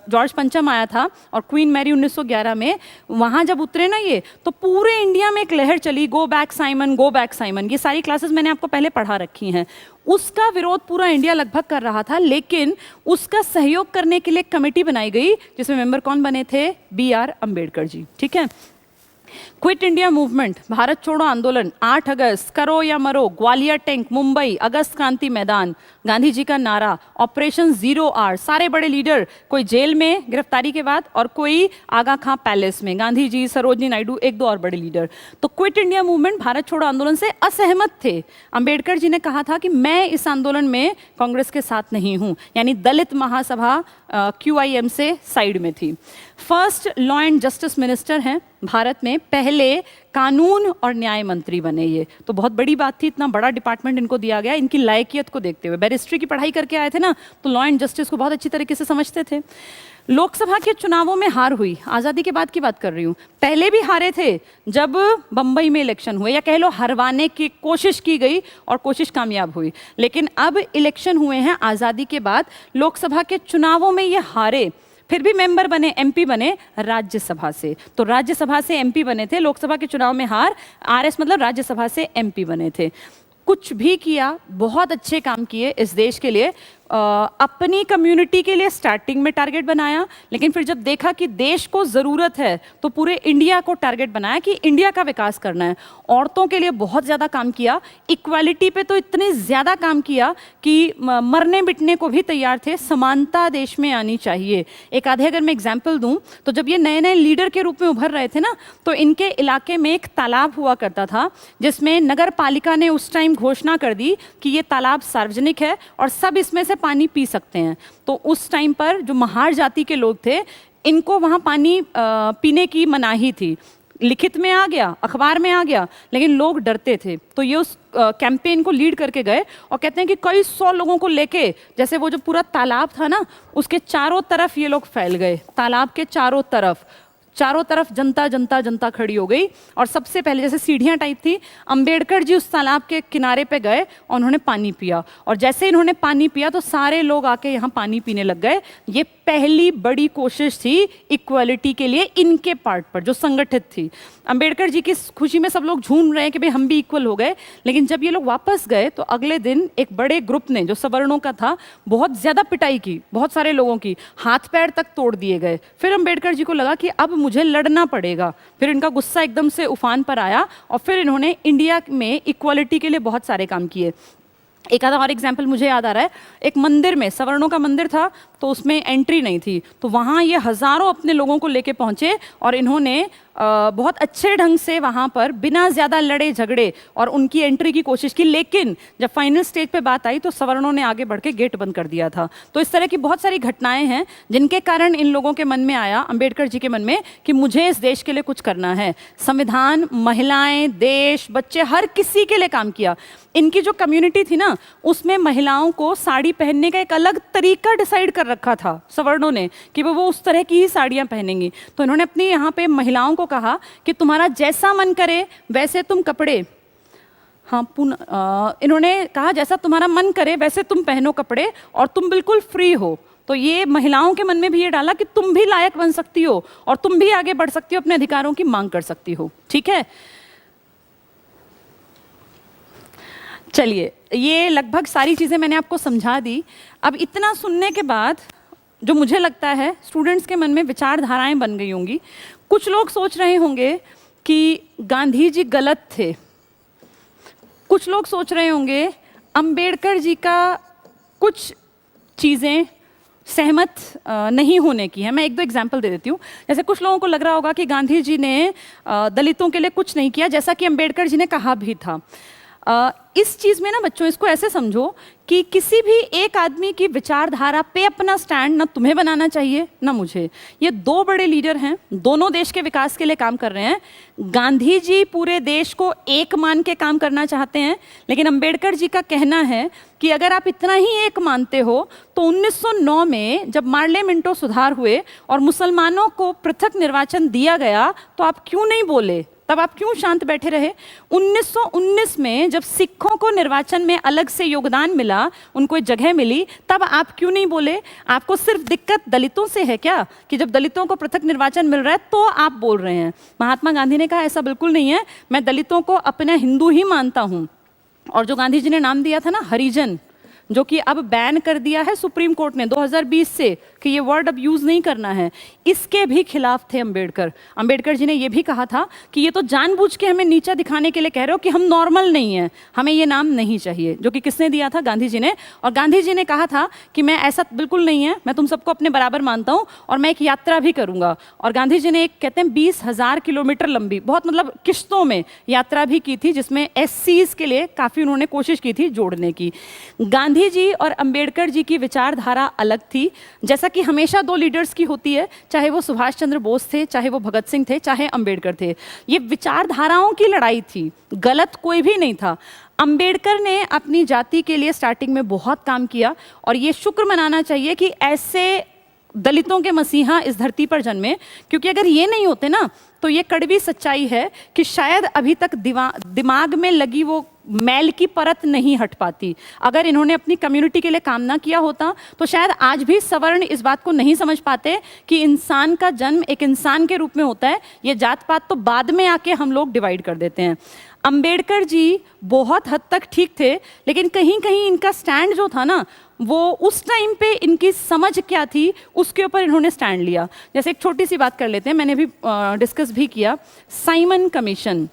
जॉर्ज पंचम आया था, और क्वीन मैरी 1911 में, वहां जब उतरे ना ये, तो पूरे इंडिया में एक लहर चली, go back Simon, go back Simon. ये सारी क्लासेस मैंने आपको पहले पढ़ा रखी हैं। उसका विरोध पूरा इंडिया लगभग कर रहा था, लेकिन उसका सहयोग करने के लिए एक कमेटी बनाई गई, जिसमें मेंबर कौन बने थे, B.R. अम्बेडकर जी। ठीक है, क्विट इंडिया मूवमेंट, भारत छोड़ो आंदोलन, 8 अगस्त, करो या मरो, ग्वालियर टैंक, मुंबई, अगस्त क्रांति मैदान, गांधी जी का नारा, ऑपरेशन 0R, सारे बड़े लीडर, कोई जेल में गिरफ्तारी के बाद और कोई आगा खां पैलेस में, गांधी जी, सरोजनी नायडू, एक दो और बड़े लीडर। तो क्विट इंडिया मूवमेंट भारत छोड़ो आंदोलन से असहमत थे। अंबेडकर जी ने कहा था कि मैं इस आंदोलन में कांग्रेस के साथ नहीं हूं, यानी दलित महासभा QIM से साइड में थी। First law and justice minister हैं भारत में, पहले कानून और न्याय मंत्री बने ये, तो बहुत बड़ी बात थी, इतना बड़ा डिपार्टमेंट इनको दिया गया। इनकी लायकियत को देखते हुए, बैरिस्ट्री की पढ़ाई करके आए थे ना, तो लॉ एंड जस्टिस को बहुत अच्छी तरीके से समझते थे। लोकसभा के चुनावों में हार हुई, आज़ादी के बाद की बात कर रही हूँ, पहले भी हारे थे जब बम्बई में इलेक्शन हुए, या कह लो हरवाने की कोशिश की गई और कोशिश कामयाब हुई, लेकिन अब इलेक्शन हुए हैं आज़ादी के बाद, लोकसभा के चुनावों में ये हारे, फिर भी मेंबर बने, एमपी बने राज्यसभा से। तो राज्यसभा से एमपी बने थे, लोकसभा के चुनाव में हार, आरएस मतलब राज्यसभा से एमपी बने थे। कुछ भी किया, बहुत अच्छे काम किए इस देश के लिए, अपनी कम्युनिटी के लिए स्टार्टिंग में टारगेट बनाया, लेकिन फिर जब देखा कि देश को ज़रूरत है तो पूरे इंडिया को टारगेट बनाया कि इंडिया का विकास करना है। औरतों के लिए बहुत ज़्यादा काम किया, इक्वालिटी पे तो इतने ज़्यादा काम किया कि मरने मिटने को भी तैयार थे, समानता देश में आनी चाहिए। एक आधे अगर मैं एग्जाम्पल दूँ तो जब ये नए नए लीडर के रूप में उभर रहे थे ना, तो इनके इलाके में एक तालाब हुआ करता था, जिसमें नगर पालिका ने उस टाइम घोषणा कर दी कि ये तालाब सार्वजनिक है और सब इसमें से पानी पी सकते हैं। तो उस टाइम पर जो महार जाति के लोग थे, इनको वहाँ पानी पीने की मनाही थी, लिखित में आ गया, अखबार में आ गया, लेकिन लोग डरते थे। तो ये उस कैंपेन को लीड करके गए और कहते हैं कि कई 100 लोगों को लेके, जैसे वो जो पूरा तालाब था ना, उसके चारों तरफ ये लोग फैल गए, तालाब के चारों तरफ जनता जनता जनता खड़ी हो गई। और सबसे पहले जैसे सीढ़ियाँ टाइप थी, अंबेडकर जी उस तालाब के किनारे पे गए और उन्होंने पानी पिया, और जैसे इन्होंने पानी पिया तो सारे लोग आके यहाँ पानी पीने लग गए। ये पहली बड़ी कोशिश थी इक्वालिटी के लिए इनके पार्ट पर, जो संगठित थी। अंबेडकर जी की खुशी में सब लोग झूम रहे हैं कि भाई हम भी इक्वल हो गए, लेकिन जब ये लोग वापस गए तो अगले दिन एक बड़े ग्रुप ने, जो सवर्णों का था, बहुत ज़्यादा पिटाई की, बहुत सारे लोगों की, हाथ पैर तक तोड़ दिए गए। फिर अंबेडकर जी को लगा कि अब मुझे लड़ना पड़ेगा, फिर इनका गुस्सा एकदम से उफान पर आया और फिर इन्होंने इंडिया में इक्वालिटी के लिए बहुत सारे काम किए। एक आधा और एग्जाम्पल मुझे याद आ रहा है, एक मंदिर में, सवर्णों का मंदिर था, तो उसमें एंट्री नहीं थी, तो वहाँ ये हज़ारों अपने लोगों को लेके पहुँचे और इन्होंने बहुत अच्छे ढंग से वहाँ पर बिना ज़्यादा लड़े झगड़े और उनकी एंट्री की कोशिश की। लेकिन जब फाइनल स्टेज पे बात आई तो सवर्णों ने आगे बढ़ के गेट बंद कर दिया था। तो इस तरह की बहुत सारी घटनाएं हैं जिनके कारण इन लोगों के मन में आया, अंबेडकर जी के मन में, कि मुझे इस देश के लिए कुछ करना है। संविधान, महिलाएं, देश, बच्चे, हर किसी के लिए काम किया। इनकी जो कम्युनिटी थी ना, उसमें महिलाओं को साड़ी पहनने का एक अलग तरीका डिसाइड कर रखा था सवर्णों ने, कि वो उस तरह की ही साड़ियाँ पहनेंगी। तो इन्होंने अपनी यहाँ पे महिलाओं को कहा कि तुम्हारा जैसा मन करे वैसे तुम कपड़े, इन्होंने कहा जैसा तुम्हारा मन करे वैसे तुम पहनो कपड़े और तुम बिल्कुल फ्री हो। तो ये महिलाओं के मन में भी ये डाला कि तुम भी लायक बन सकती हो और तुम भी आगे बढ़ सकती हो, अपने अधिकारों की मांग कर सकती हो। ठीक है, चलिए, ये लगभग सारी चीज़ें मैंने आपको समझा दी। अब इतना सुनने के बाद जो मुझे लगता है स्टूडेंट्स के मन में विचारधाराएं बन गई होंगी। कुछ लोग सोच रहे होंगे कि गांधी जी गलत थे, कुछ लोग सोच रहे होंगे अंबेडकर जी का कुछ चीज़ें सहमत नहीं होने की है। मैं एक दो एग्जाम्पल दे देती हूँ। जैसे कुछ लोगों को लग रहा होगा कि गांधी जी ने दलितों के लिए कुछ नहीं किया, जैसा कि अंबेडकर जी ने कहा भी था। इस चीज़ में ना बच्चों, इसको ऐसे समझो कि किसी भी एक आदमी की विचारधारा पे अपना स्टैंड ना तुम्हें बनाना चाहिए ना मुझे। ये दो बड़े लीडर हैं, दोनों देश के विकास के लिए काम कर रहे हैं। गांधी जी पूरे देश को एक मान के काम करना चाहते हैं, लेकिन अंबेडकर जी का कहना है कि अगर आप इतना ही एक मानते हो तो 1909 में जब मार्ले मिंटो सुधार हुए और मुसलमानों को पृथक निर्वाचन दिया गया तो आप क्यों नहीं बोले, तब आप क्यों शांत बैठे रहे? 1919 में जब सिखों को निर्वाचन में अलग से योगदान मिला, उनको एक जगह मिली, तब आप क्यों नहीं बोले? आपको सिर्फ दिक्कत दलितों से है क्या, कि जब दलितों को पृथक निर्वाचन मिल रहा है तो आप बोल रहे हैं? महात्मा गांधी ने कहा ऐसा बिल्कुल नहीं है, मैं दलितों को अपना हिंदू ही मानता हूँ। और जो गांधी जी ने नाम दिया था ना हरिजन, जो कि अब बैन कर दिया है सुप्रीम कोर्ट ने 2020 से कि ये वर्ड अब यूज़ नहीं करना है, इसके भी खिलाफ थे अंबेडकर। अंबेडकर जी ने ये भी कहा था कि ये तो जानबूझ के हमें नीचा दिखाने के लिए कह रहे हो कि हम नॉर्मल नहीं हैं, हमें ये नाम नहीं चाहिए। जो कि किसने दिया था? गांधी जी ने। और गांधी जी ने कहा था कि मैं ऐसा बिल्कुल नहीं है, मैं तुम सबको अपने बराबर मानता हूँ और मैं एक यात्रा भी करूँगा। और गांधी जी ने एक, कहते हैं 20,000 किलोमीटर लंबी, बहुत मतलब किश्तों में यात्रा भी की थी, जिसमें SCs के लिए काफ़ी उन्होंने कोशिश की थी जोड़ने की। गांधी जी और अंबेडकर जी की विचारधारा अलग थी, जैसा कि हमेशा दो लीडर्स की होती है, चाहे वो सुभाष चंद्र बोस थे, चाहे वो भगत सिंह थे, चाहे अंबेडकर थे। ये विचारधाराओं की लड़ाई थी, गलत कोई भी नहीं था। अंबेडकर ने अपनी जाति के लिए स्टार्टिंग में बहुत काम किया और ये शुक्र मनाना चाहिए कि ऐसे दलितों के मसीहा इस धरती पर जन्मे, क्योंकि अगर ये नहीं होते ना तो ये कड़वी सच्चाई है कि शायद अभी तक दिमाग में लगी वो मैल की परत नहीं हट पाती। अगर इन्होंने अपनी कम्युनिटी के लिए काम ना किया होता तो शायद आज भी सवर्ण इस बात को नहीं समझ पाते कि इंसान का जन्म एक इंसान के रूप में होता है। ये जात पात तो बाद में आके हम लोग डिवाइड कर देते हैं। अंबेडकर जी बहुत हद तक ठीक थे, लेकिन कहीं कहीं इनका स्टैंड जो था ना, वो उस टाइम पे इनकी समझ क्या थी उसके ऊपर इन्होंने स्टैंड लिया। जैसे एक छोटी सी बात कर लेते हैं, मैंने भी डिस्कस भी किया, साइमन कमीशन।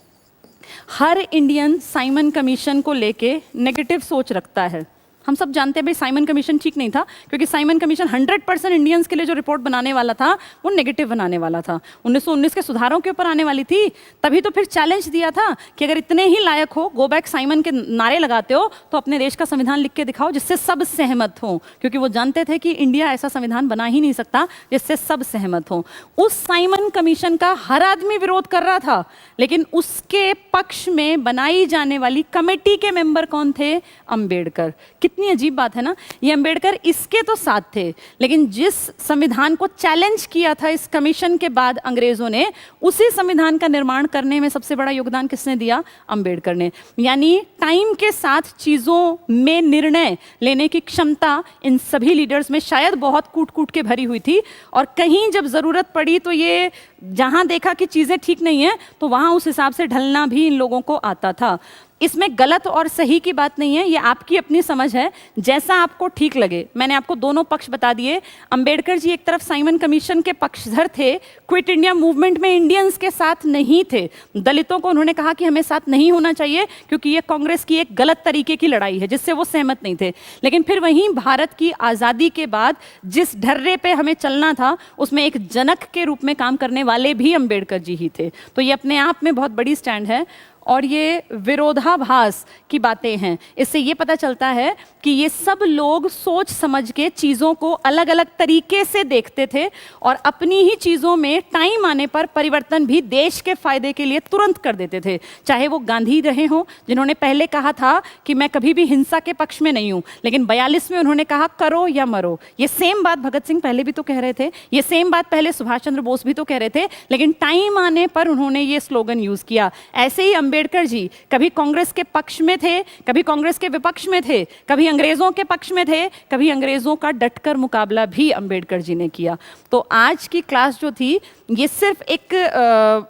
हर इंडियन साइमन कमीशन को लेके नेगेटिव सोच रखता है। हम सब जानते हैं भाई साइमन कमीशन ठीक नहीं था, क्योंकि साइमन कमीशन 100% इंडियंस के लिए जो रिपोर्ट बनाने वाला था वो नेगेटिव बनाने वाला था। 1919 के सुधारों के ऊपर आने वाली थी, तभी तो फिर चैलेंज दिया था कि अगर इतने ही लायक हो, गो बैक साइमन के नारे लगाते हो, तो अपने देश का संविधान लिख के दिखाओ जिससे सब सहमत हो, क्योंकि वो जानते थे कि इंडिया ऐसा संविधान बना ही नहीं सकता जिससे सब सहमत हो। उस साइमन कमीशन का हर आदमी विरोध कर रहा था, लेकिन उसके पक्ष में बनाई जाने वाली कमेटी के मेंबर कौन थे? अंबेडकर। कितनी अजीब बात है ना, ये अंबेडकर इसके तो साथ थे, लेकिन जिस संविधान को चैलेंज किया था इस कमीशन के बाद अंग्रेजों ने, उसी संविधान का निर्माण करने में सबसे बड़ा योगदान किसने दिया? अंबेडकर ने। यानी टाइम के साथ चीजों में निर्णय लेने की क्षमता इन सभी लीडर्स में शायद बहुत कूट कूट के भरी हुई थी, और कहीं जब जरूरत पड़ी तो ये जहां देखा कि चीजें ठीक नहीं है तो वहां उस हिसाब से ढलना भी इन लोगों को आता था। इसमें गलत और सही की बात नहीं है, ये आपकी अपनी समझ है, जैसा आपको ठीक लगे। मैंने आपको दोनों पक्ष बता दिए। अंबेडकर जी एक तरफ साइमन कमीशन के पक्षधर थे, क्विट इंडिया मूवमेंट में इंडियंस के साथ नहीं थे। दलितों को उन्होंने कहा कि हमें साथ नहीं होना चाहिए क्योंकि ये कांग्रेस की एक गलत तरीके की लड़ाई है जिससे वो सहमत नहीं थे। लेकिन फिर वहीं भारत की आज़ादी के बाद जिस ढर्रे पे हमें चलना था उसमें एक जनक के रूप में काम करने वाले भी अंबेडकर जी ही थे। तो ये अपने आप में बहुत बड़ी स्टैंड है, और ये विरोधाभास की बातें हैं। इससे ये पता चलता है कि ये सब लोग सोच समझ के चीज़ों को अलग अलग तरीके से देखते थे और अपनी ही चीज़ों में टाइम आने पर परिवर्तन भी देश के फायदे के लिए तुरंत कर देते थे। चाहे वो गांधी रहे हों, जिन्होंने पहले कहा था कि मैं कभी भी हिंसा के पक्ष में नहीं हूँ, लेकिन 42 में उन्होंने कहा करो या मरो। ये सेम बात भगत सिंह पहले भी तो कह रहे थे, ये सेम बात पहले सुभाष चंद्र बोस भी तो कह रहे थे, लेकिन टाइम आने पर उन्होंने ये स्लोगन यूज़ किया। ऐसे ही अंबेडकर जी कभी कांग्रेस के पक्ष में थे, कभी कांग्रेस के विपक्ष में थे, कभी अंग्रेजों के पक्ष में थे, कभी अंग्रेजों का डटकर मुकाबला भी अंबेडकर जी ने किया। तो आज की क्लास जो थी ये सिर्फ एक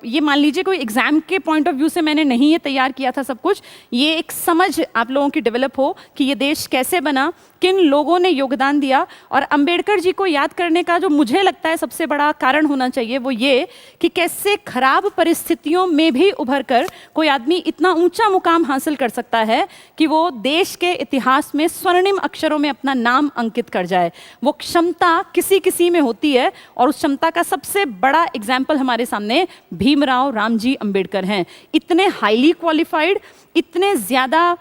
ये मान लीजिए कोई एग्जाम के पॉइंट ऑफ व्यू से मैंने नहीं ये तैयार किया था सब कुछ, ये एक समझ आप लोगों की डेवलप हो कि ये देश कैसे बना, किन लोगों ने योगदान दिया। और अंबेडकर जी को याद करने का जो मुझे लगता है सबसे बड़ा कारण होना चाहिए वो ये कि कैसे खराब परिस्थितियों में भी उभर कर कोई आदमी इतना ऊंचा मुकाम हासिल कर सकता है कि वो देश के इतिहास में स्वर्णिम अक्षरों में अपना नाम अंकित कर जाए। वो क्षमता किसी किसी में होती है, और उस क्षमता का सबसे बड़ा एग्जाम्पल हमारे सामने भीमराव रामजी अंबेडकर हैं। इतने हाईली क्वालिफाइड, इतने ज़्यादा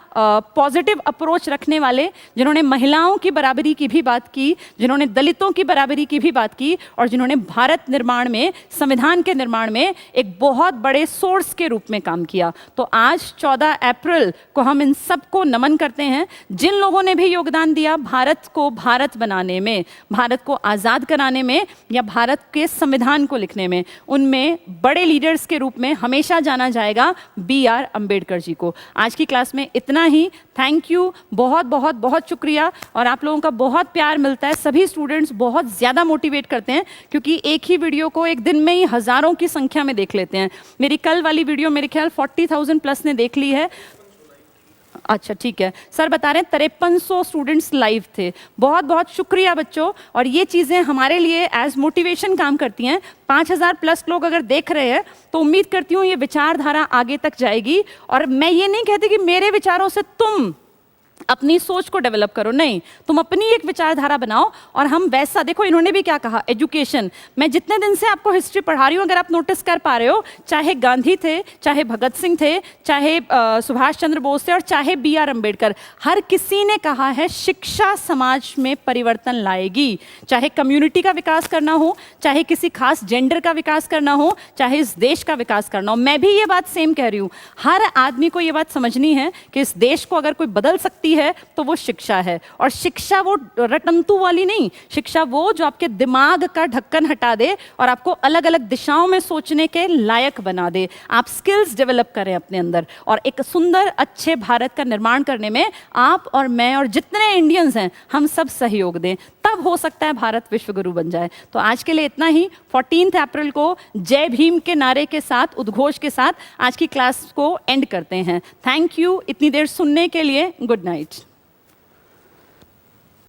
पॉजिटिव अप्रोच रखने वाले, जिन्होंने महिलाओं की बराबरी की भी बात की, जिन्होंने दलितों की बराबरी की भी बात की, और जिन्होंने भारत निर्माण में, संविधान के निर्माण में एक बहुत बड़े सोर्स के रूप में काम किया। तो आज 14 अप्रैल को हम इन सबको नमन करते हैं, जिन लोगों ने भी योगदान दिया भारत को भारत बनाने में, भारत को आज़ाद कराने में, या भारत के संविधान को लिखने में। उनमें बड़े लीडर्स के रूप में हमेशा जाना जाएगा BR अंबेडकर जी को। आज की क्लास में इतना ही। थैंक यू, बहुत बहुत बहुत शुक्रिया। और आप लोगों का बहुत प्यार मिलता है, सभी स्टूडेंट्स बहुत ज़्यादा मोटिवेट करते हैं, क्योंकि एक ही वीडियो को एक दिन में ही हज़ारों की संख्या में देख लेते हैं। मेरी कल वाली वीडियो मेरे ख्याल 40,000 प्लस ने देख ली है। अच्छा ठीक है, सर बता रहे हैं 5300 स्टूडेंट्स लाइव थे। बहुत बहुत शुक्रिया बच्चों, और ये चीज़ें हमारे लिए एज मोटिवेशन काम करती हैं। 5000 प्लस लोग अगर देख रहे हैं तो उम्मीद करती हूँ ये विचारधारा आगे तक जाएगी। और मैं ये नहीं कहती कि मेरे विचारों से तुम अपनी सोच को डेवलप करो, नहीं, तुम अपनी एक विचारधारा बनाओ। और हम वैसा, देखो इन्होंने भी क्या कहा, एजुकेशन। मैं जितने दिन से आपको हिस्ट्री पढ़ा रही हूँ, अगर आप नोटिस कर पा रहे हो, चाहे गांधी थे, चाहे भगत सिंह थे, चाहे सुभाष चंद्र बोस थे, और चाहे BR अंबेडकर, हर किसी ने कहा है शिक्षा समाज में परिवर्तन लाएगी। चाहे कम्युनिटी का विकास करना हो, चाहे किसी खास जेंडर का विकास करना हो, चाहे इस देश का विकास करना हो। मैं भी ये बात सेम कह रही हूँ, हर आदमी को ये बात समझनी है कि इस देश को अगर कोई बदल सकती शक्ति है तो वो शिक्षा है। और शिक्षा वो रटंतु वाली नहीं, शिक्षा वो जो आपके दिमाग का ढक्कन हटा दे और आपको अलग अलग दिशाओं में सोचने के लायक बना दे। आप स्किल्स डेवलप करें अपने अंदर, और एक सुंदर अच्छे भारत का निर्माण करने में आप और मैं और जितने इंडियंस हैं हम सब सहयोग दें, तब हो सकता है भारत विश्व गुरु बन जाए। तो आज के लिए इतना ही। 14 अप्रैल को जय भीम के नारे के साथ, उद्घोष के साथ आज की क्लास को एंड करते हैं। थैंक यू इतनी देर सुनने के लिए। Good night.